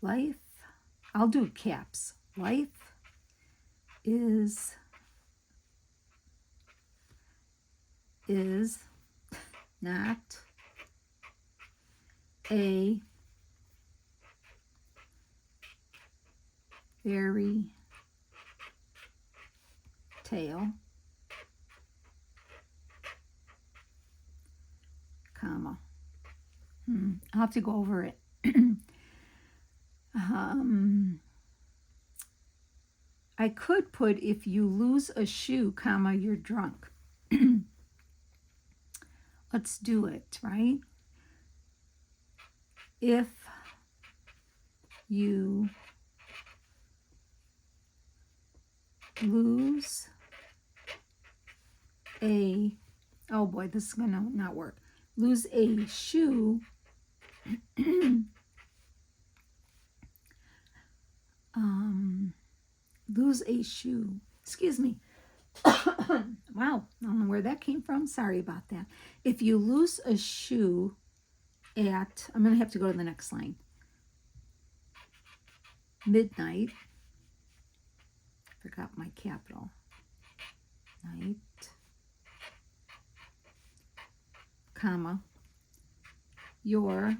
Life, I'll do caps. Life is not a fairy tale, comma. I'll have to go over it. I could put, if you lose a shoe, comma, you're drunk. Let's do it, right? If you lose a, oh boy, this is gonna not work. Lose a shoe, lose a shoe, excuse me. Wow, I don't know where that came from. Sorry about that. If you lose a shoe at, I'm going to have to go to the next line. Midnight. Forgot my capital. Night. Comma. You're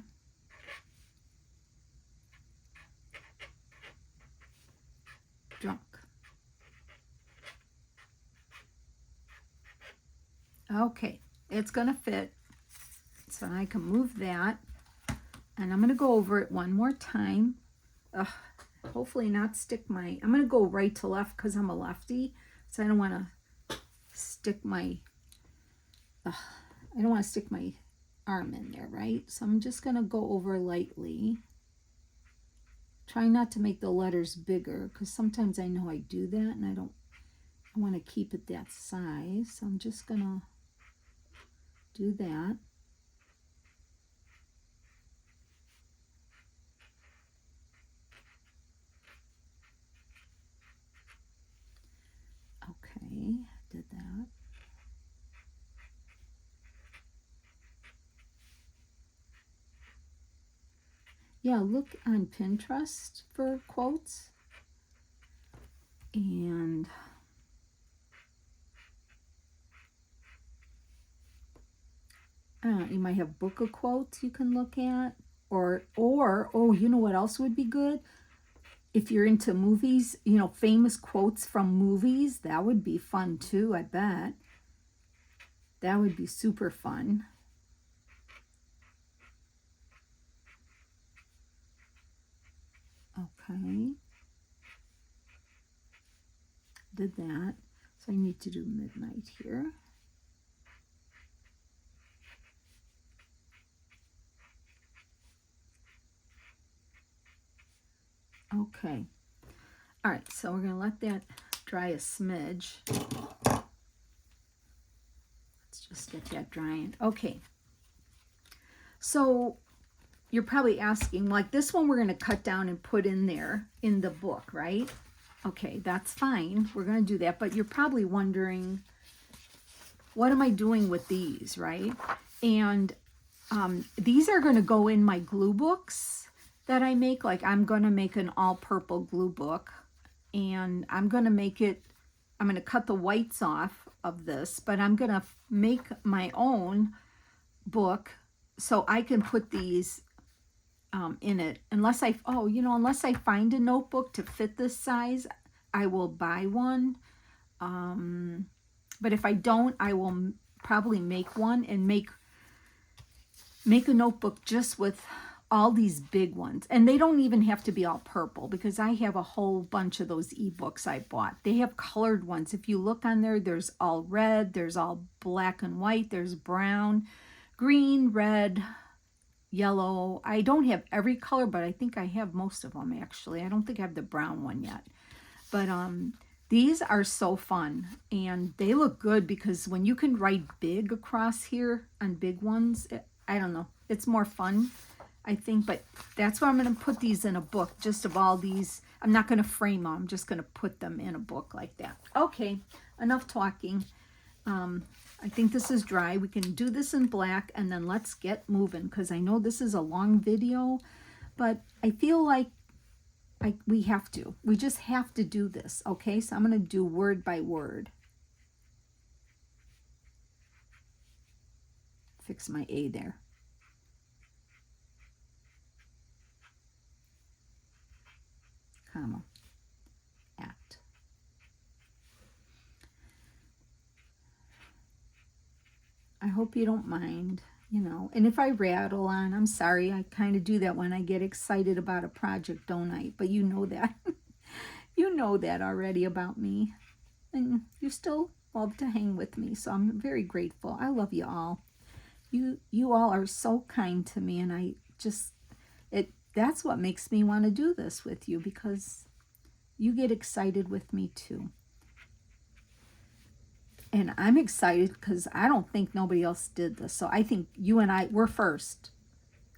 drunk. Okay, it's going to fit. So I can move that. And I'm going to go over it one more time. Hopefully not stick my, I'm going to go right to left because I'm a lefty. So I don't want to stick my, I don't want to stick my arm in there, right? So I'm just going to go over lightly. Try not to make the letters bigger because sometimes I know I do that and I want to keep it that size. So I'm just going to do that. Okay. yeah, look on Pinterest for quotes. And you might have book of quotes you can look at. Or, oh, you know what else would be good? If you're into movies, you know, famous quotes from movies, that would be fun too, I bet. That would be super fun. Okay. Did that. So I need to do midnight here. Okay. All right, so we're going to let that dry a smidge. Let's just get that drying. Okay. So you're probably asking, like this one we're going to cut down and put in there in the book, right? Okay, that's fine. We're going to do that. But you're probably wondering, what am I doing with these, right? And these are going to go in my glue books that I make. Like I'm going to make an all purple glue book. And I'm going to make it, I'm going to cut the whites off of this. But I'm going to make my own book so I can put these in it. Unless I, unless I find a notebook to fit this size, I will buy one. But if I don't, I will probably make one and make a notebook just with all these big ones. And they don't even have to be all purple because I have a whole bunch of those ebooks I bought. They have colored ones. If you look on there, there's all red, there's all black and white, there's brown, green, red, yellow. I don't have every color, but I think I have most of them actually. I don't think I have the brown one yet. But these are so fun and they look good because when you can write big across here on big ones, I don't know, it's more fun, I think. But that's why I'm going to put these in a book, just of all these. I'm not going to frame them. I'm just going to put them in a book like that. Okay, enough talking. I think this is dry. We can do this in black and then let's get moving because I know this is a long video, but I feel like we have to. We just have to do this, okay? So I'm going to do word by word. Fix my A there. Comma. At. I hope you don't mind, you know. And if I rattle on, I'm sorry. I kind of do that when I get excited about a project, don't I? But you know that. You know that already about me. And you still love to hang with me, so I'm very grateful. I love you all. You all are so kind to me, and I just, that's what makes me want to do this with you, because you get excited with me too. And I'm excited because I don't think nobody else did this. So I think you and we're first.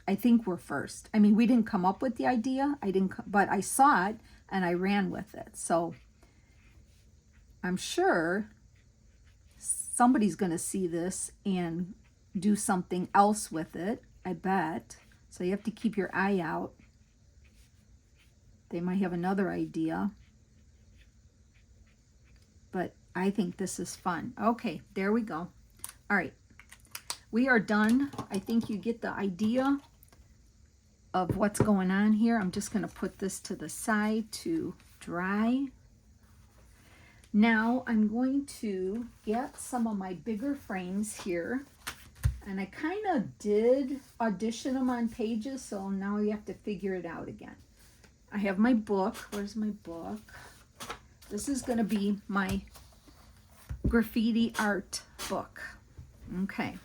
I think we're first. I mean, we didn't come up with the idea. But I saw it and I ran with it. So I'm sure somebody's going to see this and do something else with it. I bet. So you have to keep your eye out. They might have another idea. But I think this is fun. Okay, there we go. All right, we are done. I think you get the idea of what's going on here. I'm just going to put this to the side to dry. Now I'm going to get some of my bigger frames here. And I kind of did audition them on pages, so now you have to figure it out again. I have my book. Where's my book? This is going to be my graffiti art book. Okay,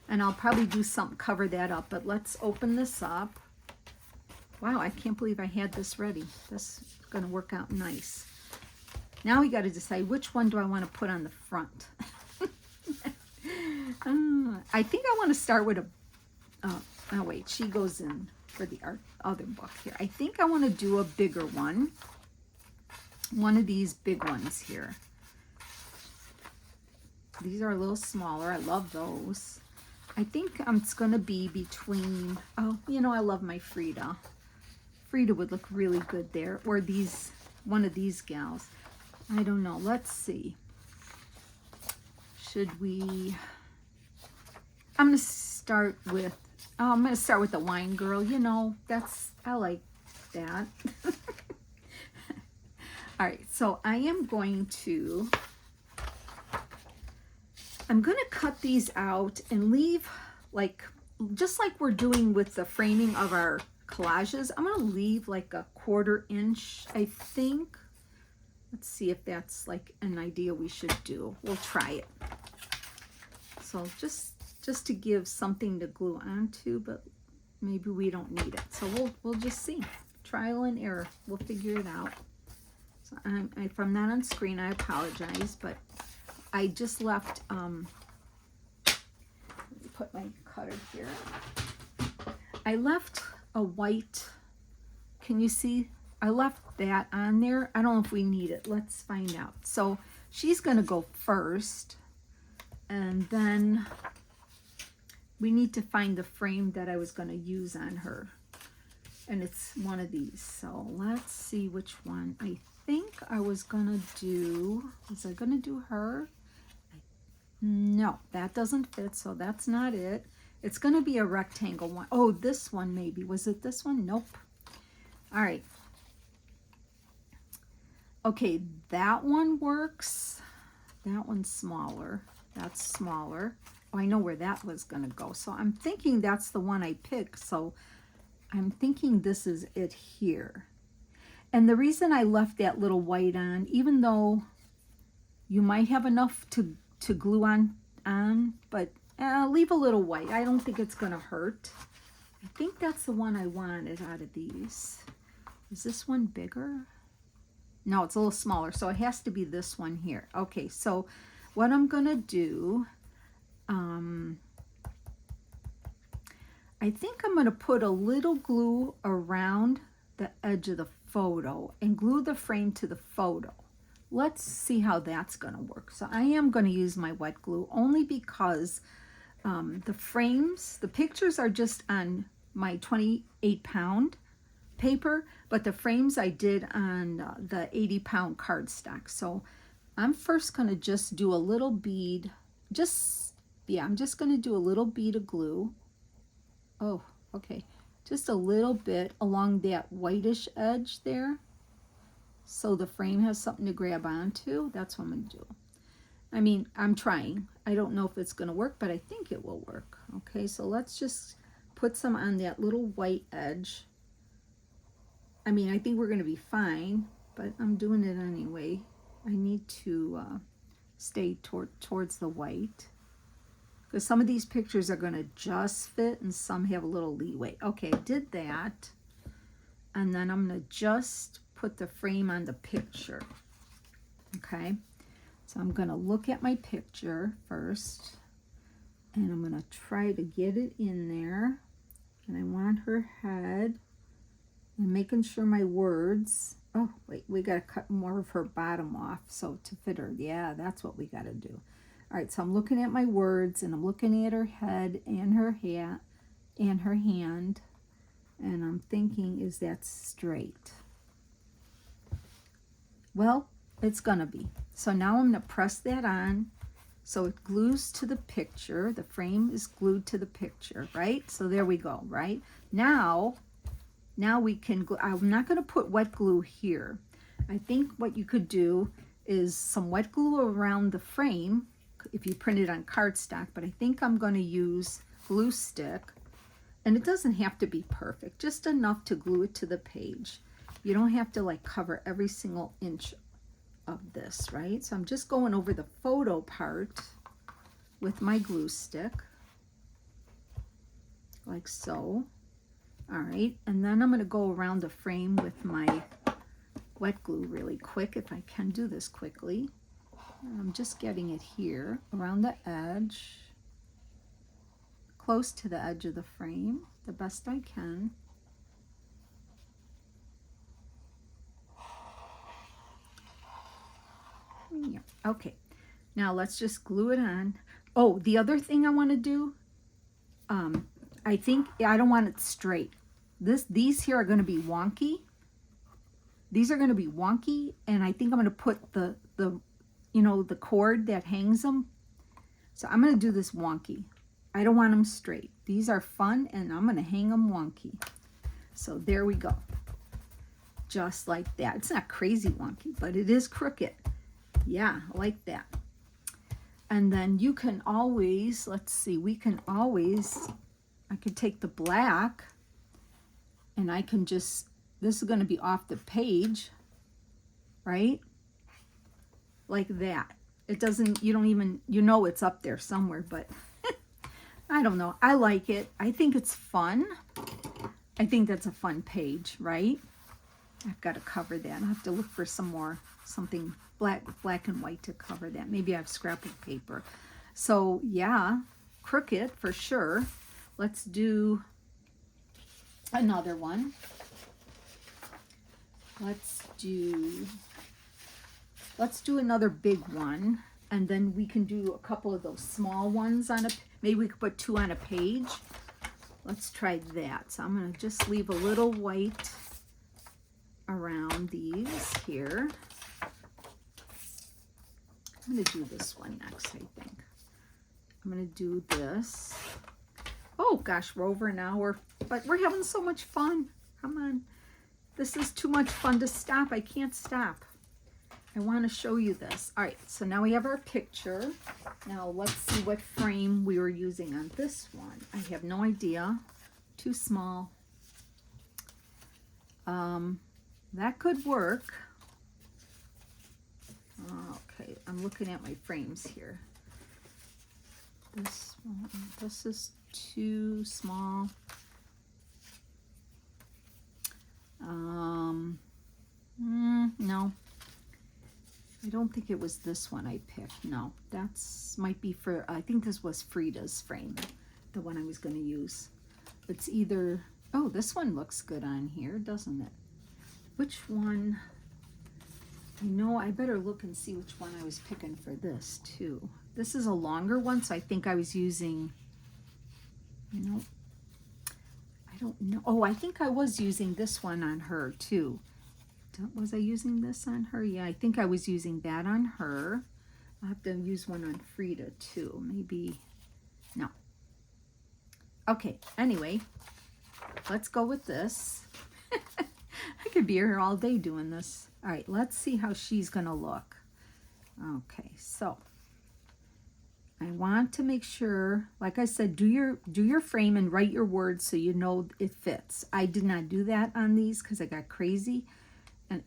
and I'll probably do something, cover that up, but let's open this up. Wow, I can't believe I had this ready. This is going to work out nice. Now we got to decide which one do I want to put on the front. I think I want to start with oh wait, she goes in for the other book here. I think I want to do a bigger one of these big ones here. These are a little smaller. I love those. I think it's going to be between, oh, you know, I love my Frida. Frida would look really good there, or these, one of these gals. I don't know. Let's see. Should we? I'm gonna start with. Oh, I'm gonna start with the wine girl. You know, that's, I like that. All right, so I'm going to cut these out and leave, like, just like we're doing with the framing of our collages. I'm gonna leave like a 1/4 inch, I think. Let's see if that's like an idea we should do. We'll try it. So just to give something to glue onto, but maybe we don't need it. So we'll just see. Trial and error. We'll figure it out. So if I'm not on screen, I apologize, but I just left, let me put my cutter here. I left a white, can you see? I left that on there. I don't know if we need it. Let's find out. So she's gonna go first, and then we need to find the frame that I was gonna use on her. And it's one of these. So let's see which one. I think I was gonna do, was I gonna do her? No, that doesn't fit, so that's not it. It's gonna be a rectangle one. Oh, this one maybe. Was it this one? Nope. All right. Okay, that one works. That one's smaller. That's smaller. Oh, I know where that was gonna go. So I'm thinking that's the one I picked. So I'm thinking this is it here. And the reason I left that little white on, even though you might have enough to glue on, but leave a little white. I don't think it's gonna hurt. I think that's the one I wanted out of these. Is this one bigger? No, it's a little smaller, so it has to be this one here. Okay, so what I'm gonna do, I think I'm gonna put a little glue around the edge of the photo and glue the frame to the photo. Let's see how that's gonna work. So I am gonna use my wet glue only because the frames, the pictures are just on my 28-pound paper, but the frames I did on the 80-pound cardstock. So I'm first gonna just do a little bead, I'm just gonna do a little bead of glue. Oh, okay, just a little bit along that whitish edge there, so the frame has something to grab onto. That's what I'm gonna do. I mean, I'm trying. I don't know if it's gonna work, but I think it will work. Okay, so let's just put some on that little white edge. I mean, I think we're gonna be fine, but I'm doing it anyway. I need to stay towards the white, because some of these pictures are gonna just fit and some have a little leeway. Okay, I did that. And then I'm gonna just put the frame on the picture. Okay, so I'm gonna look at my picture first, and I'm gonna try to get it in there. And I want her head, and making sure my words, oh wait, we gotta cut more of her bottom off so to fit her. Yeah, that's what we gotta do. All right, so I'm looking at my words, and I'm looking at her head and her hat and her hand, and I'm thinking, is that straight? Well, it's gonna be. So now I'm gonna press that on so it glues to the picture. The frame is glued to the picture, right? So there we go, right? Now we can glue. I'm not gonna put wet glue here. I think what you could do is some wet glue around the frame if you print it on cardstock, but I think I'm gonna use glue stick, and it doesn't have to be perfect, just enough to glue it to the page. You don't have to like cover every single inch of this, right? So I'm just going over the photo part with my glue stick, like so. All right, and then I'm gonna go around the frame with my wet glue really quick, if I can do this quickly. I'm just getting it here around the edge, close to the edge of the frame, the best I can. Yeah. Okay, now let's just glue it on. Oh, the other thing I want to do, I think I don't want it straight. these here are going to be wonky. These are going to be wonky, and I think I'm going to put the you know, the cord that hangs them. So I'm going to do this wonky. I don't want them straight. These are fun, and I'm going to hang them wonky. So there we go. Just like that. It's not crazy wonky, but it is crooked. Yeah, I like that. And then you can always, let's see, we can always, I could take the black, and I can just, this is going to be off the page, right? Like that. It doesn't, you don't even, you know it's up there somewhere, but I don't know. I like it. I think it's fun. I think that's a fun page, right? I've got to cover that. I'll have to look for some more, something black and white to cover that. Maybe I have scrapbook paper. So yeah, crooked for sure. Let's do another one. Let's do another big one, and then we can do a couple of those small ones on a, maybe we could put 2 on a page. Let's try that. So I'm going to just leave a little white around these here. I'm going to do this one next, I think. I'm going to do this. Oh gosh, we're over an hour, but we're having so much fun. Come on. This is too much fun to stop. I can't stop. I want to show you this. All right, so now we have our picture. Now let's see what frame we were using on this one. I have no idea. Too small. That could work. Okay, I'm looking at my frames here. This one, this is too small. No. I don't think it was this one I picked. No, that's might be for, I think this was Frida's frame, the one I was going to use. It's either, oh, this one looks good on here, doesn't it? Which one? I know I better look and see which one I was picking for this too. This is a longer one, so I think I was using, you know, I don't know. Oh, I think I was using this one on her too. Was I using this on her? Yeah, I think I was using that on her. I'll have to use one on Frida too. Maybe, no. Okay, anyway, let's go with this. I could be here all day doing this. All right, let's see how she's gonna look. Okay, so I want to make sure, like I said, do your frame and write your words so you know it fits. I did not do that on these because I got crazy.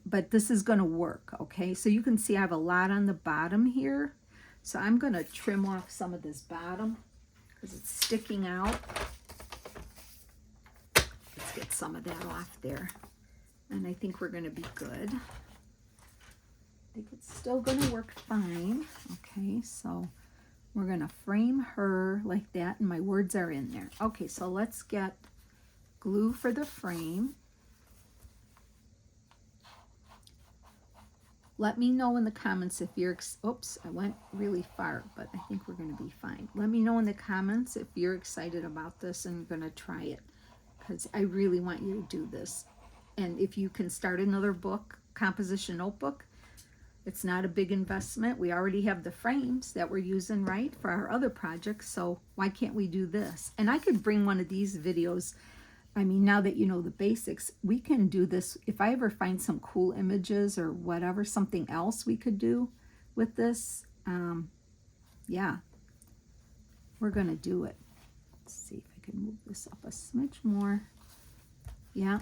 But this is going to work, okay? So you can see I have a lot on the bottom here. So I'm going to trim off some of this bottom because it's sticking out. Let's get some of that off there. And I think we're going to be good. I think it's still going to work fine. Okay, so we're going to frame her like that, and my words are in there. Okay, so let's get glue for the frame. Let me know in the comments if you're, oops, I went really far, but I think we're going to be fine. Let me know in the comments if you're excited about this and going to try it, because I really want you to do this. And if you can start another book, composition notebook, it's not a big investment. We already have the frames that we're using, right, for our other projects, so why can't we do this? And I could bring one of these videos. I mean, now that you know the basics, we can do this. If I ever find some cool images or whatever, something else we could do with this, yeah, we're going to do it. Let's see if I can move this up a smidge more. Yeah,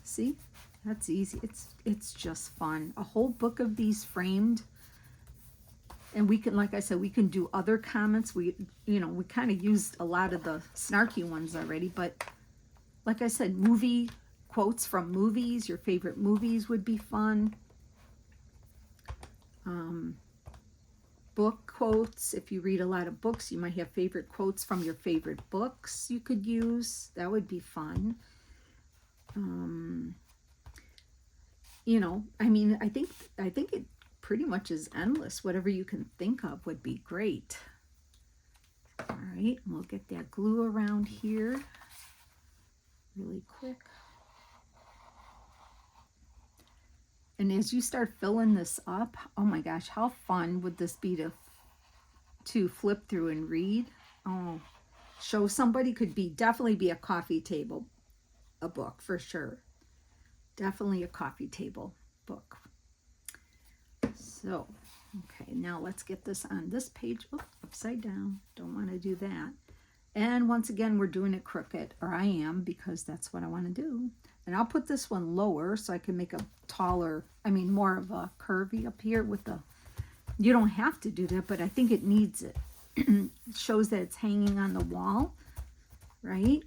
see, that's easy. It's just fun. A whole book of these framed. And we can, like I said, we can do other comments. We kind of used a lot of the snarky ones already, but like I said, movie quotes from movies, your favorite movies would be fun. Book quotes, if you read a lot of books, you might have favorite quotes from your favorite books you could use. That would be fun. You know, I mean, I think it pretty much is endless. Whatever you can think of would be great. All right, we'll get that glue around here. really quick. And as you start filling this up, oh my gosh, how fun would this be to flip through and read? Oh, show somebody could be definitely be a coffee table, a book for sure. Definitely a coffee table book. So, okay, now let's get this on this page. Oops, upside down. Don't want to do that. And once again, we're doing it crooked, or I am, because that's what I want to do. And I'll put this one lower so I can make a taller, more of a curvy up here with the, you don't have to do that, but I think it needs it. It shows that it's hanging on the wall, right?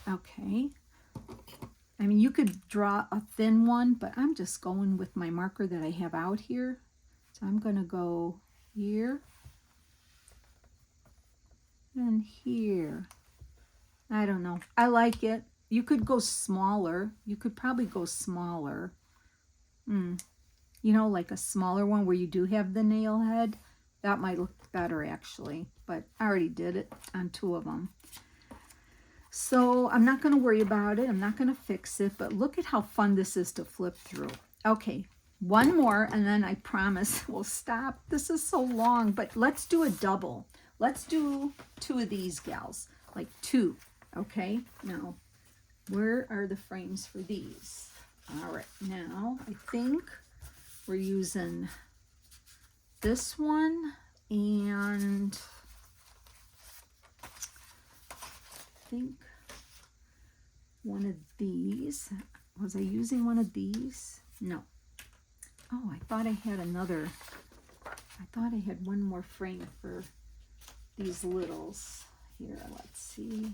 Okay. You could draw a thin one, but I'm just going with my marker that I have out here. So I'm going to go here and here. I don't know. I like it. You could go smaller. You could probably go smaller. Like a smaller one where you do have the nail head. That might look better actually. But I already did it on 2 of them. So I'm not going to worry about it. I'm not going to fix it. But look at how fun this is to flip through. Okay, one more and then I promise we'll stop. This is so long, but let's do a double. Let's do 2 of these gals, like 2. Okay, now where are the frames for these? All right, now I think we're using this one and I think one of these. Was I using one of these? No. Oh, I thought I had another. I thought I had one more frame for these littles. Here, let's see.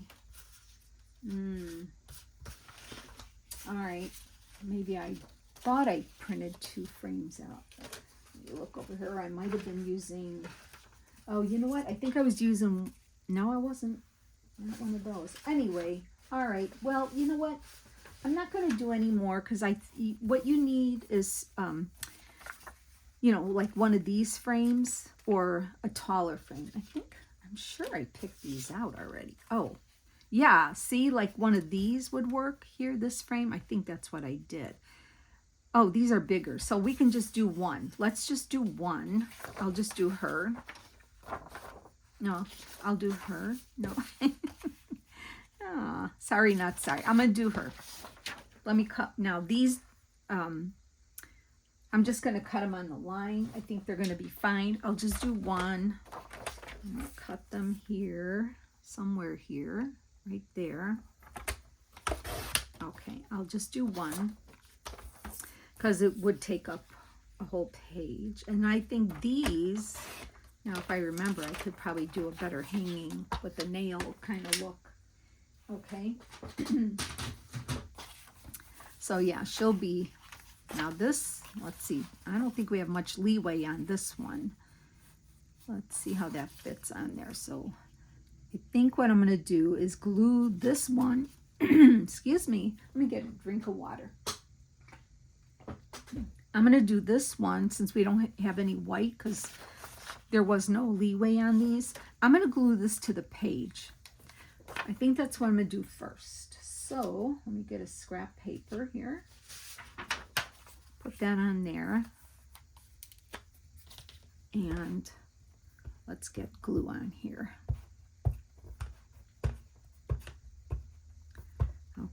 All right. Maybe I thought I printed 2 frames out. Let me look over here. I might have been using. Oh, you know what? I think I was using. No, I wasn't. Not one of those. Anyway, all right. Well, you know what? I'm not going to do any more because what you need is, like one of these frames or a taller frame. I'm sure I picked these out already. Oh, yeah. See, like one of these would work here, this frame. I think that's what I did. Oh, these are bigger. So we can just do one. Let's just do one. I'll just do her. No, I'll do her. No. Oh, sorry, not sorry. I'm going to do her. Let me cut. Now these, I'm just going to cut them on the line. I think they're going to be fine. I'll just do one. I'm going to cut them here, somewhere here, right there. Okay, I'll just do one because it would take up a whole page. And I think these, now if I remember, I could probably do a better hanging with the nail kind of look. Okay. So yeah, she'll be, now this, let's see, I don't think we have much leeway on this one. Let's see how that fits on there. So I think what I'm going to do is glue this one, excuse me, let me get a drink of water. I'm going to do this one since we don't have any white because there was no leeway on these. I'm going to glue this to the page. I think that's what I'm going to do first. So let me get a scrap paper here. Put that on there. And let's get glue on here.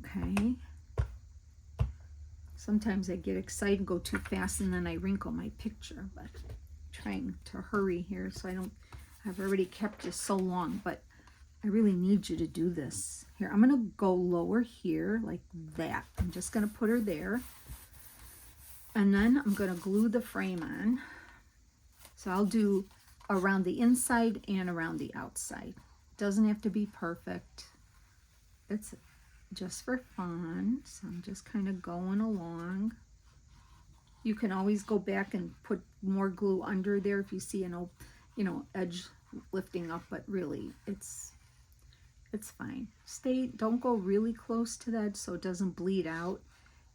Okay. Sometimes I get excited and go too fast and then I wrinkle my picture, but I'm trying to hurry here so I've already kept this so long, but I really need you to do this. Here, I'm going to go lower here like that. I'm just going to put her there. And then I'm going to glue the frame on. So I'll do around the inside and around the outside. Doesn't have to be perfect. It's just for fun. So I'm just kind of going along. You can always go back and put more glue under there if you see an, edge lifting up, but really it's fine. Don't go really close to that so it doesn't bleed out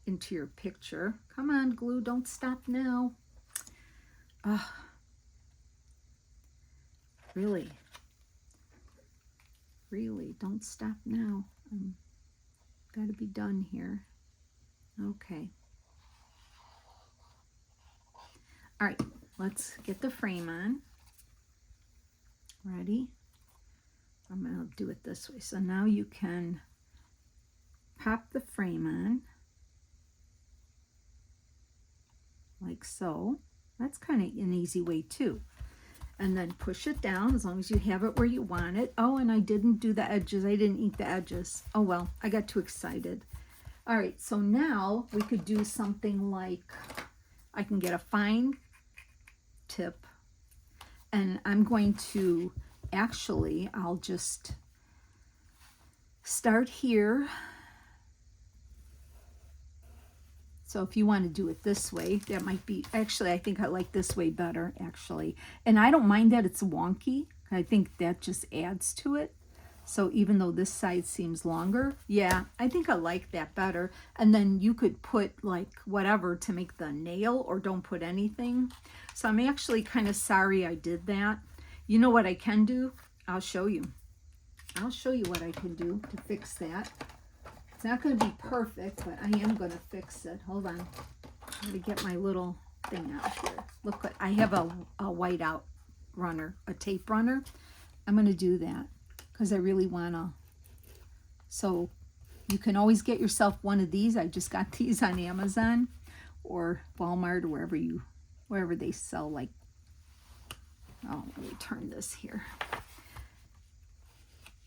into your picture. Come on, glue, don't stop now. Really, don't stop now. got to be done here. Okay. All right, let's get the frame on. Ready? I'm going to do it this way. So now you can pop the frame on, like so. That's kind of an easy way too. And then push it down as long as you have it where you want it. Oh, and I didn't do the edges. I didn't eat the edges. Oh, well, I got too excited. All right, so now we could do something like, I can get a fine tip, and I'm going to, actually, I'll just start here. So if you want to do it this way, that might be, actually, I think I like this way better, actually. And I don't mind that it's wonky. I think that just adds to it. So even though this side seems longer, yeah, I think I like that better. And then you could put like whatever to make the nail, or don't put anything. So I'm actually kind of sorry I did that. You know what I can do? I'll show you. I'll show you what I can do to fix that. It's not going to be perfect, but I am going to fix it. Hold on. I'm going to get my little thing out here. Look, I have a whiteout runner, a tape runner. I'm going to do that because I really want to. So you can always get yourself one of these. I just got these on Amazon or Walmart or wherever they sell, like, oh, let me turn this here.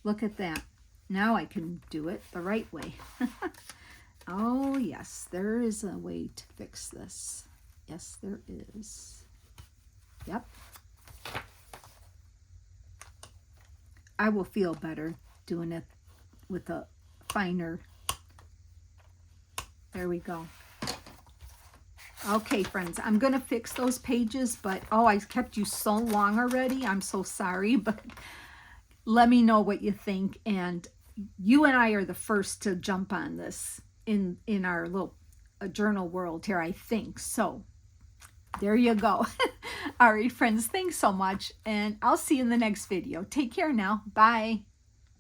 Look at that. Now I can do it the right way. Oh, yes, there is a way to fix this. Yes, there is. Yep. I will feel better doing it with a finer. There we go. Okay, friends, I'm going to fix those pages, but oh, I kept you so long already. I'm so sorry, but let me know what you think. And you and I are the first to jump on this in our little journal world here, I think. So there you go. All right, friends, thanks so much. And I'll see you in the next video. Take care now. Bye.